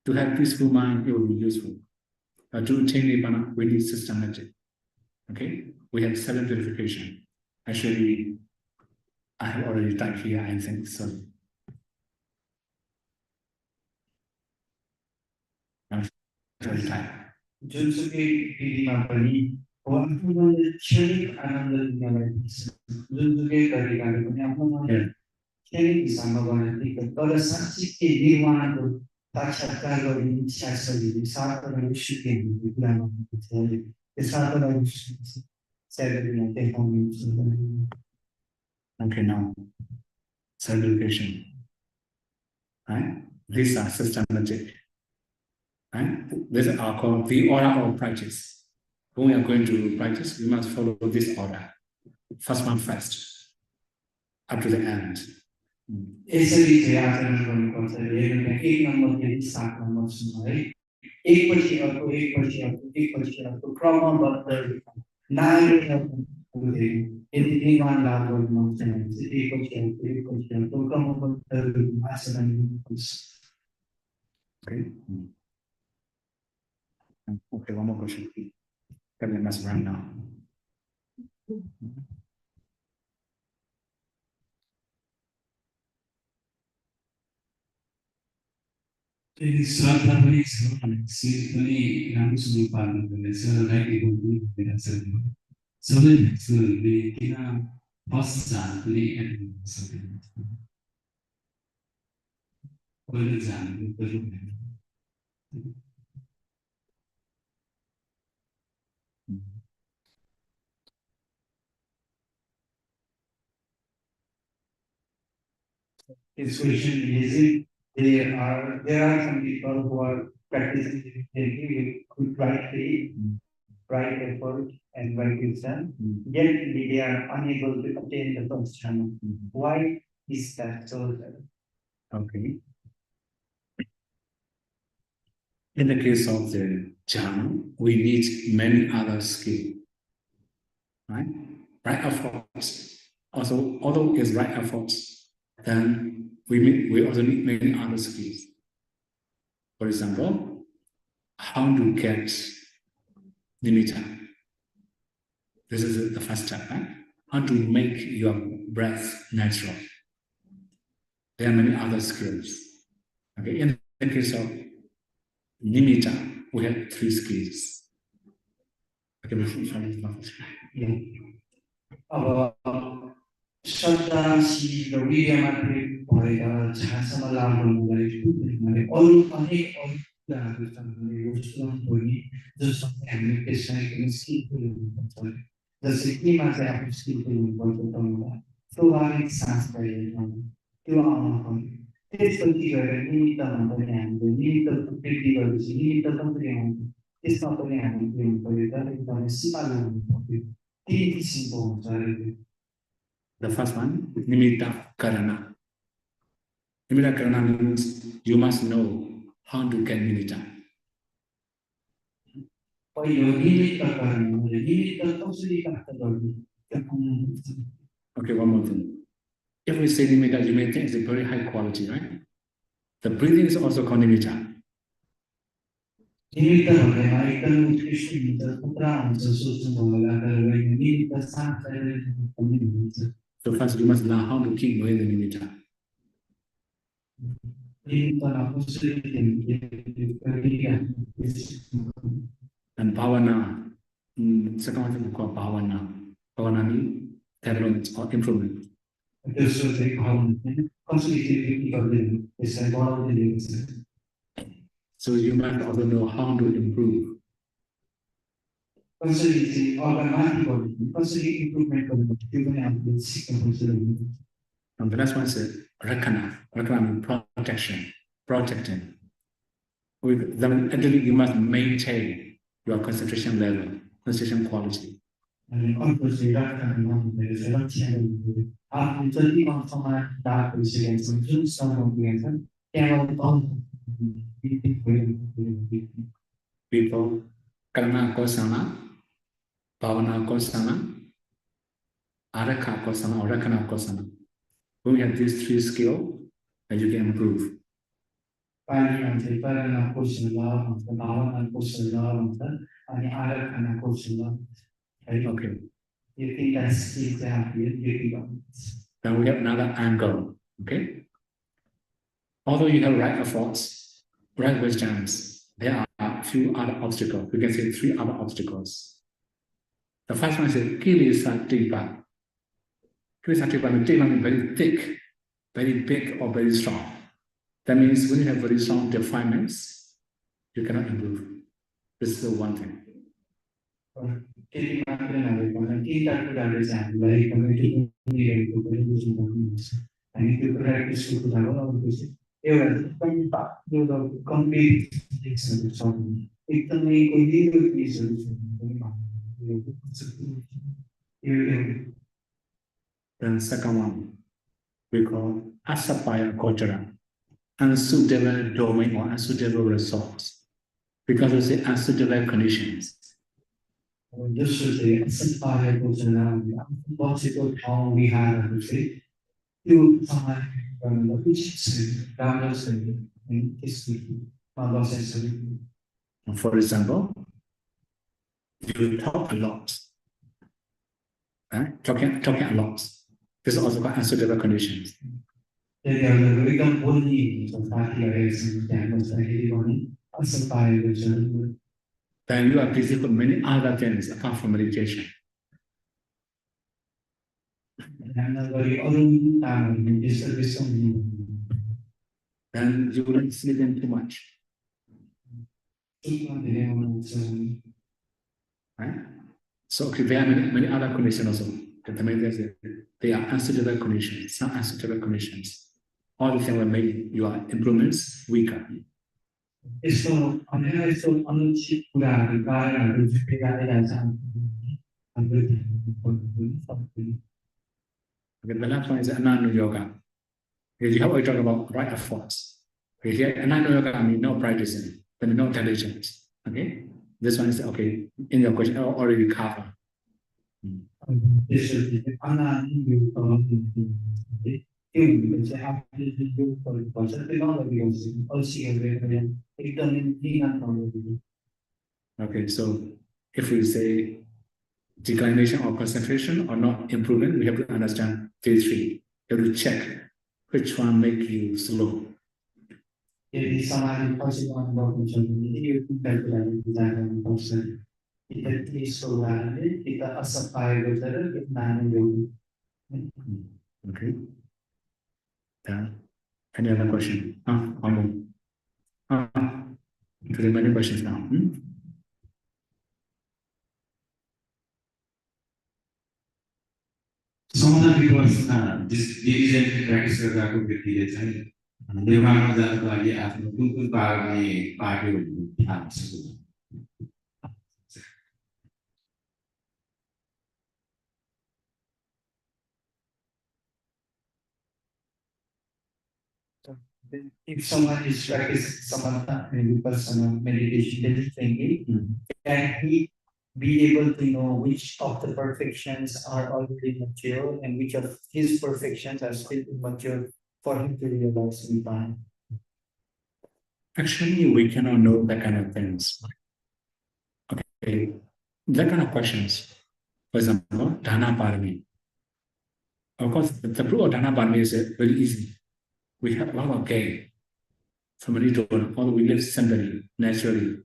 To have peaceful mind, it will be useful. To attain Nibbana, we need systematic. Okay? We have 7 purification. Actually, I have already typed here, I think so. Already typed. जुनसुकै विधिमा पनि आफूले क्षणिक आनन्द लिनलाई जुनसुकै तरिकाले पनि आफूलाई क्षणिक हिसाबमा गर्न ठिक तर साँच्चै निर्माणको साक्षात्कार गर्ने इच्छा शरीर सातवटा विशुद्धि हामीले कुरामा हुन्छ त्यो सातवटा विशुद्धि शरीरमा देखाउने Okay, now, self-education. Right? These are systematic. Right? These are called the order of practice. When we are going to practice, we must follow this order. First one first, up to the end. यसरी चाहिँ आचरण गर्नुपर्छ एक नम्बरदेखि 7 नम्बरसम्म है एकपछि अर्को क्रमबद्ध यदि निर्माण लाभ गर्नु छ भने चाहिँ एकपछि अर्को क्रमबद्ध आचरण गर्नुपर्छ Okay, one more question. Can we mess around now? Ini Shraddha पनि छ भने सिर पनि राम्रोसँग पालन गर्नेछ राइट पनि भइरहेछ सबै भक्तहरूले किन फर्स्ट जान पनि एटेन्ड गर्न सक्दैन पहिलो जान पनि His question is, there are some people who are practicing therapy with right faith, right effort, and right wisdom, yet they are unable to attain the first jhana. Why is that so? Okay. In the case of the jhana, we need many other skills, right? Right efforts. Also, although it's right efforts, then we also need many other skills. For example, how to get nimitta. This is the first step, right? How to make your breath natural. There are many other skills. Okay, in the case of nimitta, we have 3 skills. Okay, Shraddha si Kovida matri भएर जहाँसम्म लाग्नुलाई भने अरू अनेक कुराहरू छन् भने पनि जसमा हामीले त्यसलाई पनि स्किलफुल हुनुपर्छ जस्तै केमा चाहिँ आफू स्किलफुल हुनुपर्छ त स्वाभाविक सास लिएर त्यो आउन पर्यो त्यसपछि गएर निमित्तमा पनि हामीले निमित्तको वृद्धि गरेपछि निमित्त कसरी आउँछ त्यसमा पनि हामीले के हुनु पर्यो त एकदमै सिपालु हुनु पर्यो त्यही किसिमको हुन्छ अरे The first one, nimitta karana. Nimitta karana means you must know how to get nimitta. Okay, one more thing. If we say nimitta, you may think it's a very high quality, right? The breathing is also called nimitta. So first you must learn how to keep knowing the nimitta. And bhavana, second one we call bhavana. Bhavana means development or improvement. So you must also know how to improve. And the last one is rakana. Rakana means protection, protecting. Then you must maintain your concentration level, concentration quality. People, karma kosana, bhavana kosana, araka kosana, or rakana kosana. When you have these 3 skills, then you can improve. Okay. Then we have another angle. Okay. Although you have right efforts, right wisdoms, there are a few other obstacles. We can say 3 other obstacles. The first one is kilesa tipa. Kilesa tipa means very thick, very big, or very strong. That means when you have very strong defilements, you cannot improve. This is the one thing. Then second one, we call asapaya gochara, unsuitable domain or unsuitable resource, because of the unsuitable conditions. This is the asapaya gochara, possible how we have to say, you find for example, you talk a lot, right? Talking a lot. This is also called unsuitable conditions. Jadi kalau boleh tempat yang then you are busy with many other things apart from meditation. Then you wouldn't sleep in too much. Right? So okay, there are many other conditions also. They are unsuitable conditions, some unsuitable conditions. All the things will make your improvements weaker. Okay, the last one is Ananda Yoga. Okay, you have talk about right efforts. Okay, here Ananda Yoga means no practicing, but no diligence. Okay, this one is okay. In your question, already covered. Okay, so if we say declination or concentration or not improvement, we have to understand these three. You have to check which one make you slow. Jadi sama pasti ini kita isolar kita asapai betul kita Okay. Any other question? One more. Very many questions now. Sometimes because this diligent practice that could be created, they want that lagi after kumpul pagi If someone is practicing samatha and vipassana meditation thinking, can he be able to know which of the perfections are already mature and which of his perfections are still immature for him to realize Nibbana? Actually, we cannot know that kind of things. Okay, that kind of questions. For example, Dana Parami. Of course, the proof of Dana Parami is very easy. We have a lot of gain. Somebody told, although we live simply, naturally,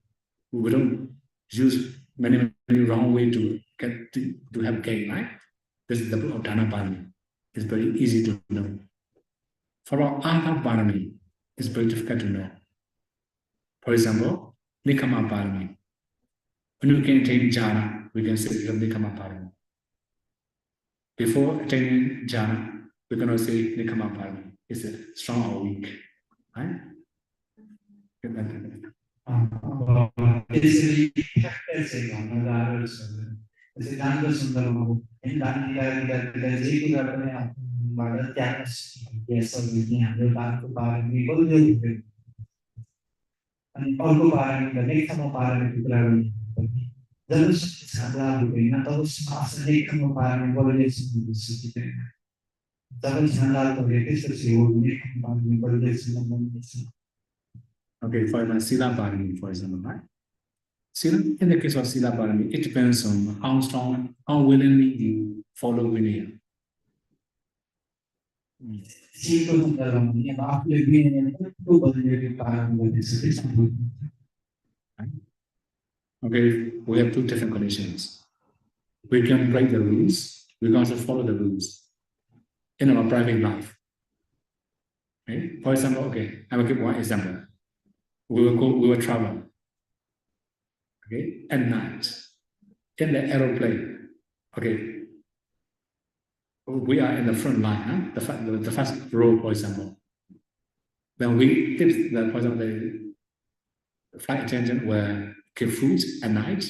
we don't use many wrong way to get to have gain, right? This is the proof of Dana Parami. It's very easy to know. For our Artha Parami, it's very difficult to know. For example, Nikama Parami. When you can attain jhana, we can say you have Nikama Parami. Before attaining jhana, we cannot say Nikama Parami. Is it strong or weak? Right? Okay, for example, Sila Parami, for example, right? Sila, in the case of Sila Parami, it depends on how strong, how willingly you follow Vinaya. Okay, we have two different conditions. We can break the rules, we can also follow the rules in our private life. Okay? For example, okay, I will give one example. We will travel, okay, at night, in the aeroplane, okay. We are in the front line, huh? the first row, for example. Then we give for example, the flight attendant will give food at night.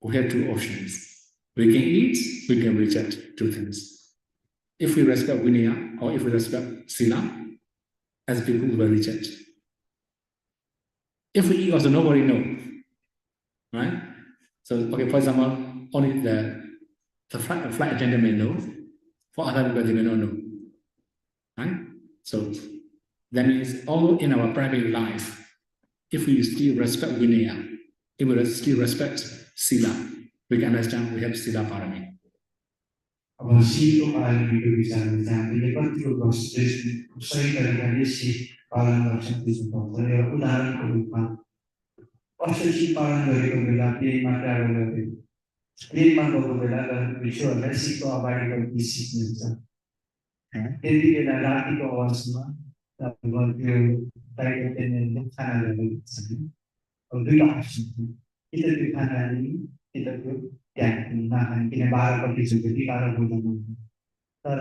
We have two options. We can eat, we can reject two things. If we respect Vinaya or if we respect Sila, as people will reject. If we eat, also nobody knows, right? So, okay, for example, only the flight attendant may know. For other people, they may not know, right? So that means, although in our private life, if we still respect Vinaya, if we still respect Sila, we can understand we have Sila Parami. अब सिंहको पालनको विचारमा चाहिँ हामीले कतिको सही तरिकाले सिंह पालन गर्छौँ त्यो पाउँछ एउटा उदाहरणको रूपमा कसरी सिंह पालन गरेको बेला प्लेनमा ट्राभल गरेको प्लेनमा गएको बेला विश्वहरूलाई सिंहको अगाडि गएको सिक्नुहुन्छ त्यति बेला रातिको अवस्थामा त्यो टाइगर टेनले खाना ल्याएको छ अब दुईवटा अप्सन थियो कि त त्यो खाना लिने कि त त्यो त्यहाँ नखाने किन 12 पट्टि 12 बोल्नु तर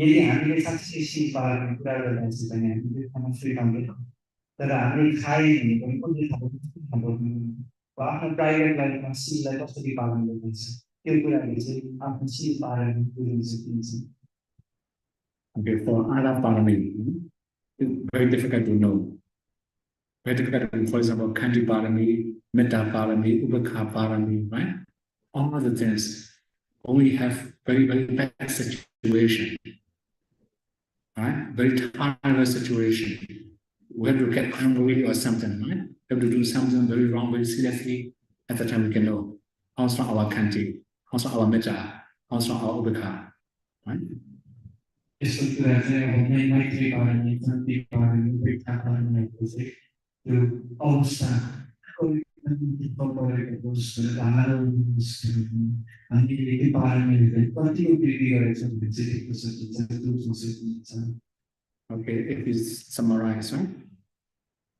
यदि हामीले साँच्चै सिंह पालनको कुरा गरिरहेको छ भने हामीले खाना स्वीकार्दैनौँ तर हामीले खाए भने पनि कुन चाहिँ आफ्नो प्राइभेट लाइफमा सिंहलाई कसरी पालन गर्नुहुन्छ त्यो कुराले चाहिँ आफ्नो सिंह पालन बुझ्न सकिन्छ Okay, for other parami, it's very difficult to know. Very difficult to know, for example, Kanti parami, Metta parami, Ubekha parami, right? All the things, when we have very, very bad situation, right? Very tired situation. We have to get angry or something, right? We have to do something very wrong, very seriously. At the time we can know how strong our Kanti, how strong our Metta, how strong our Ubekha, right? यसको कुरा चाहिँ अब मैत्री पालनले शान्ति पालनले उपेक्षा पालनहरूको चाहिँ त्यो अवस्था परेको हामीले त्यो पालनले कतिको वृद्धि गरेको छ भने चाहिँ देख्न सकिन्छ बुझ्न सकिन्छ Okay, if we summarize, right?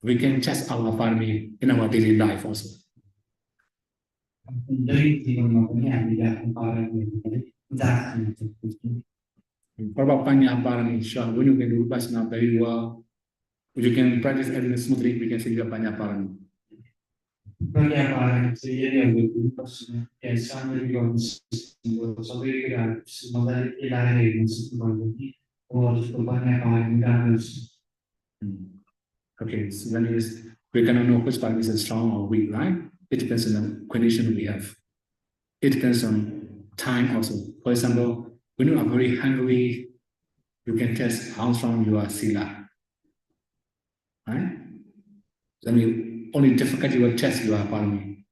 We can test our parami in our daily life also. दैनिक जीवनमा पनि हामीले आफ्नो पालनहरूलाई जाँच गर्न सक्छौँ What about Panya Parami? Sure, when you can do Vipassana very well, you can practice everything smoothly, we can say you have Panya Parami. प्रज्ञा पालन चाहिँ यदि हामीले विपස්සना या सामूहिक गर्न सक्छौँ सबै कुराहरू मजाले मिलाएर हेर्न सक्नुभयो भने उसको प्रज्ञा पालन राम्रो छ Okay, so then we cannot know which parami is strong or weak, right? It depends on the condition we have. It depends on time also. For example, when you are very hungry, you can test how strong you are sila. Right? Then you only difficulty will test your parami.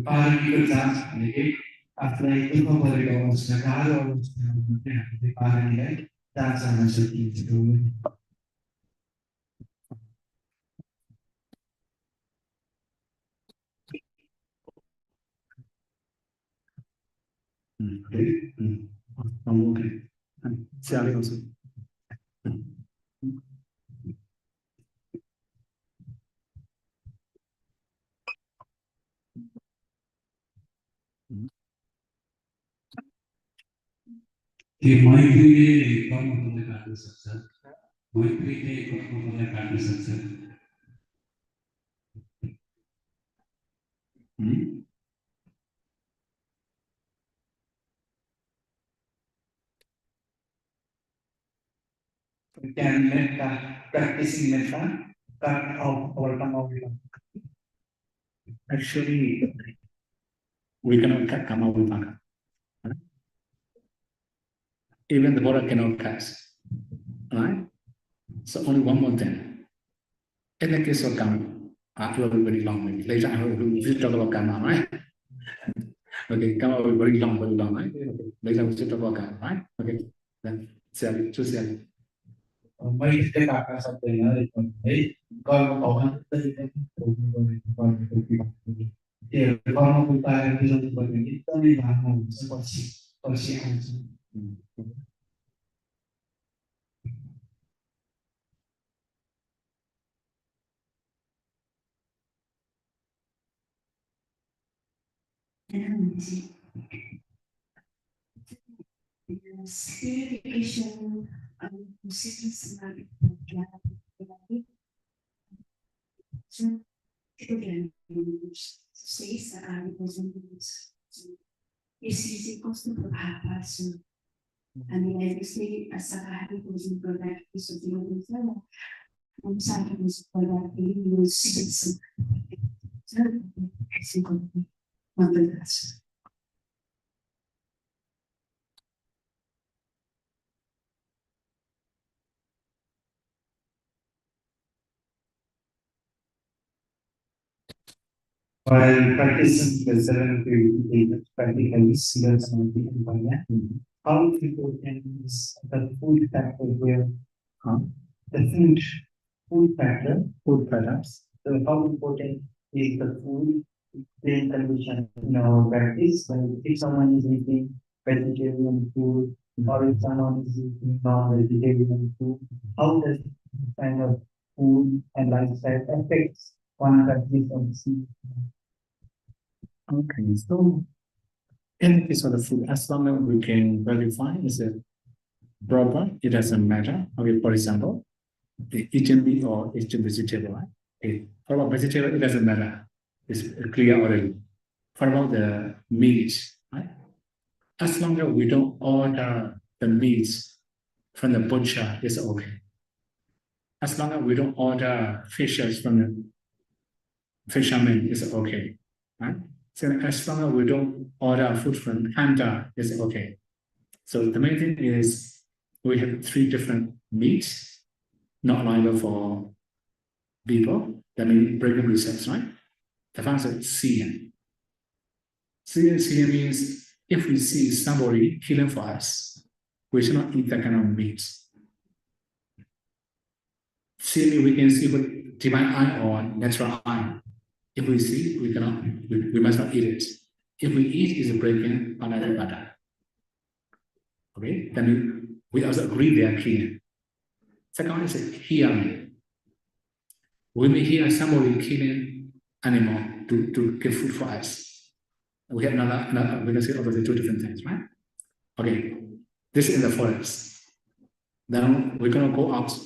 पालनको जाँच भनेकै आफूलाई दुःख परेको अवस्था गाह्रो अवस्थामा मात्रै हामीले पालनलाई जाँच गर्न सकिन्छ Okay. Okay. Sally also. त्यो मैत्रीले कर्मफललाई काट्न सक्छ मैत्रीले कर्मफललाई काट्न सक्छ Can metta, practicing metta, cut out overcome all the Actually, we cannot come out with Maka. Even the Buddha cannot cast. Right? So only one more thing. In the case of karma, it will be very long. Maybe. Later I will talk about karma, right? Okay, karma will be very long, right? Okay. Later we will talk about karma, right? Okay. Then Sally, choose Sally. मैले काट्न सक्दैन है कर्म भगवान त्यो कर्मको उपाय बुझाउनु पर्ने एकदमै लामो हुन्छ पछि पछि आउँछ Spirification consistency stessa esse custo para isso a minha vista essa rádio por exemplo da isso de não sabe nos para ele se While practicing the serenity, practically students of the environment, how important is the food factor here? The food factor, food products. So how important is the food in condition in our practice? When if someone is eating vegetarian food or if someone is eating non-vegetarian food, how does this kind of food and lifestyle affects one practice of the Okay, so in case of the food, as long as we can verify is it proper, it doesn't matter. Okay, for example, the eating meat or eating vegetable, right? Okay, for about vegetable, it doesn't matter. It's clear already. For about the meat, right? As long as we don't order the meats from the butcher, it's okay. As long as we don't order fishes from the fisherman, it's okay, right? So as long as we don't order food from hunter, it's okay. So the main thing is we have 3 different meats, not liable for people. That means breaking precepts, right? The first is seeing. Seeing means if we see somebody killing for us, we should not eat that kind of meat. Seeing we can see with divine eye or natural eye. If we see, we cannot, we must not eat it. If we eat, it's breaking another matter. Okay, then we also agree they are killing. Second is hearing. We may hear somebody killing animal to give food for us. We have another we can say obviously 2 different things, right? Okay, this is in the forest. Then we're gonna go out.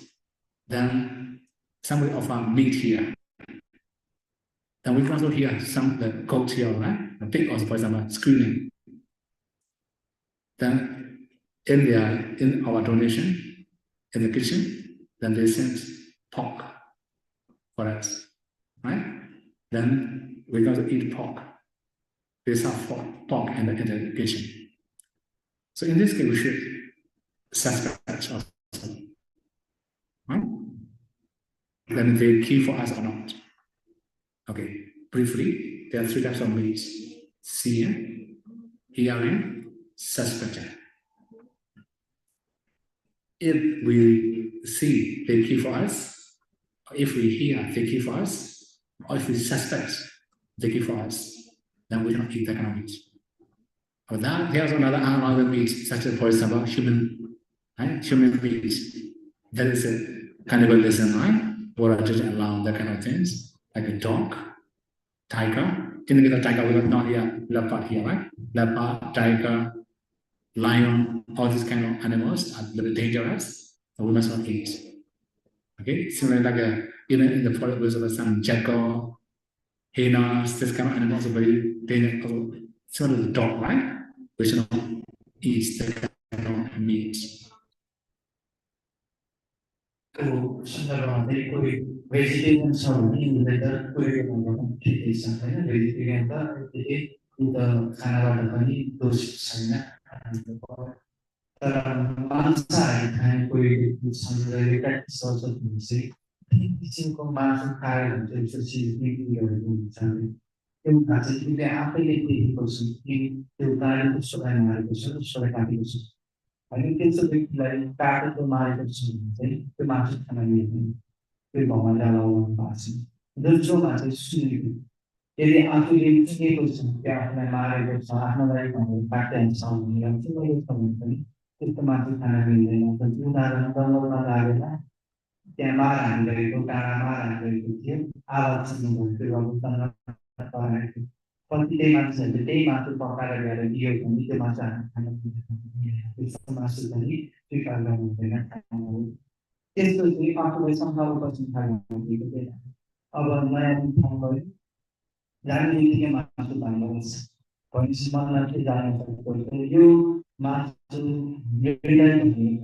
Then somebody offer meat here. Then we can also hear the goat here, right? The pig also, for example, screaming. Then in our donation, in the kitchen, then they send pork for us, right? Then we're going to eat pork. They serve pork in the kitchen. So in this case, we should suspect also, right? Then they kill for us or not. Okay, briefly, there are 3 types of meats: seeing, hearing, suspecting. If we see they kill for us, or if we hear they kill for us, or if we suspect they kill for us, then we don't eat that kind of meat. But that there's another meat, such as, for example, human meat. There is a cannibalism, right? Or doesn't allow that kind of things, like a dog, tiger. In the case of tiger, we got not here, leopard here, right? Leopard, tiger, lion, all these kind of animals are very dangerous, and we must not eat. Okay, similarly, like even in the forest, there some jackal, hyenas, this kind of animals are very dangerous. Similar to the dog, right? We should not eat that kind of meat. तो संदर्भमा चाहिँ कोही vegetarian छ भने उनले त कोही भन्दा ठिकै छ होइन भेजिटेरियन त त्यति खानाबाट पनि दोष छैन तर मांसाहारी खाने कोही छन् जसले प्र्याक्टिस गर्छ भने चाहिँ कुनै किसिमको मासु खाएर हुन्छ त्यसपछि बिक्रीहरू हुन्छ त्यो चाहिँ तिमीले आफैले देखेको छु कि त्यो गाडी कसोलाई मारेको छ कसोलाई काटेको छ होइन त्यस्तो व्यक्तिलाई काटेको मारेको छ भने चाहिँ त्यो मासु खान मिल्दैन त्यो भाउमा लगाउनु भएको छ जो मान्छे सुनेको यदि आफूले चिनेको छ त्यो आफूलाई मारेको छ आफ्नोलाई भनेर काट्दै छ भनेर चिनेको छ भने पनि त्यस्तो मासु खान मिल्दैन उदाहरण जङ्गलमा लागेर त्यहाँ मारहान गरेको काँडा मारहान गरेको थियो आवाज सुन्नुभयो त्यो कतिपय मान्छेहरूले त्यही मासु पकाएर ल्याएर दियो भने त्यो मासु हामी खान मिल्दैन त्यस्तो मासु पनि स्वीकार गर्नु हुँदैन त्यस्तो चाहिँ आफूलाई सम्झाउनुपर्छ खानु अब नयाँ ठाउँ गयो जाने बित्तिकै मासु भन्नुपर्छ भनेपछि मनलाई के जान सक्छ यो मासु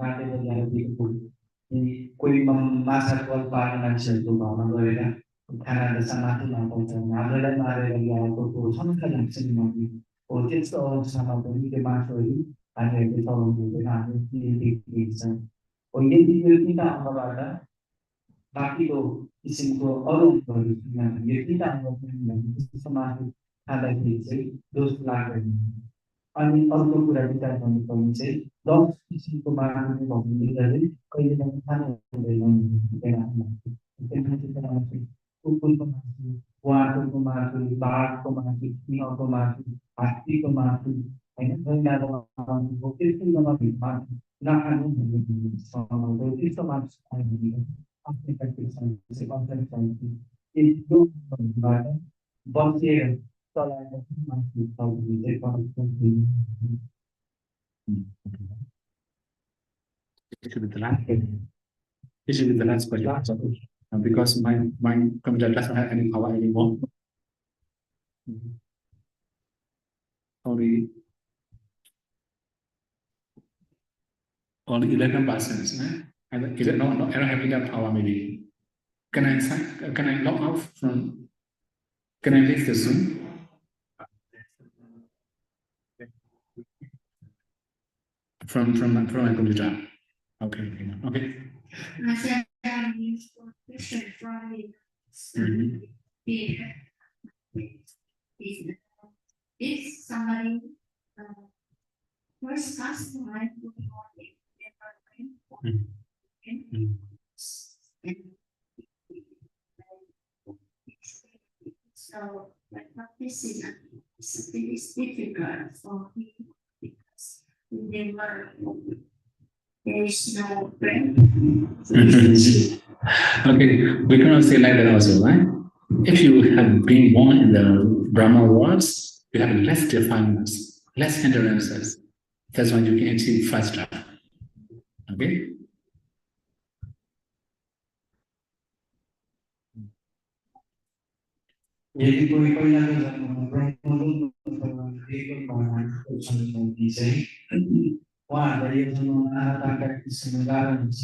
काटेर ल्याएर दिएको कोही माछा कल पार्ने मान्छेहरूको घरमा गएर खाना त माथि नपाउँछ हाम्रोलाई मारेर ल्याएको शङ्का लाग्छ नि मलाई हो त्यस्तो अवस्थामा पनि त्यो मासुहरू हामीहरूले चलाउनु हुँदैन हामी देखिन्छ हो यदि यो तिनवटा अङ्गबाट बाँकीको किसिमको अरूहरू यो तिनवटा समाज खाँदाखेरि चाहिँ दोष लाग्दैन अनि अर्को कुरा विचार गर्नुपर्ने चाहिँ 10 किसिमको मार्ग भन्ने कहिले पनि खानु हुँदैन कुकुरको मासु वाटरको मासु बाघको मासु सिंहको मासु हात्तीको मासु होइन गैँडाको मासु त्यस्तो मासु नखानु भन्ने त्यस्तो मासु खायो भने आफ्नै कल्चर एकदमबाट बसेर चलाएर मासु खाउने चाहिँ It should be the last question. It should be the last question. Because my computer doesn't have any power anymore. Only 11%. I don't have enough power maybe. Can I log out from? Can I leave the Zoom? From my computer. Okay. I said question from if somebody first customer so but this is difficult for me because there is no brain. Okay, we cannot say like that also, right? If you have been born in the Brahma worlds, you have less defilements, less hindrances. That's why you can achieve faster. Okay? यदि कोही पहिलाको उहाँहरूलाई यो जन्ममा आकांक्षा किसिमको गाह्रो हुन्छ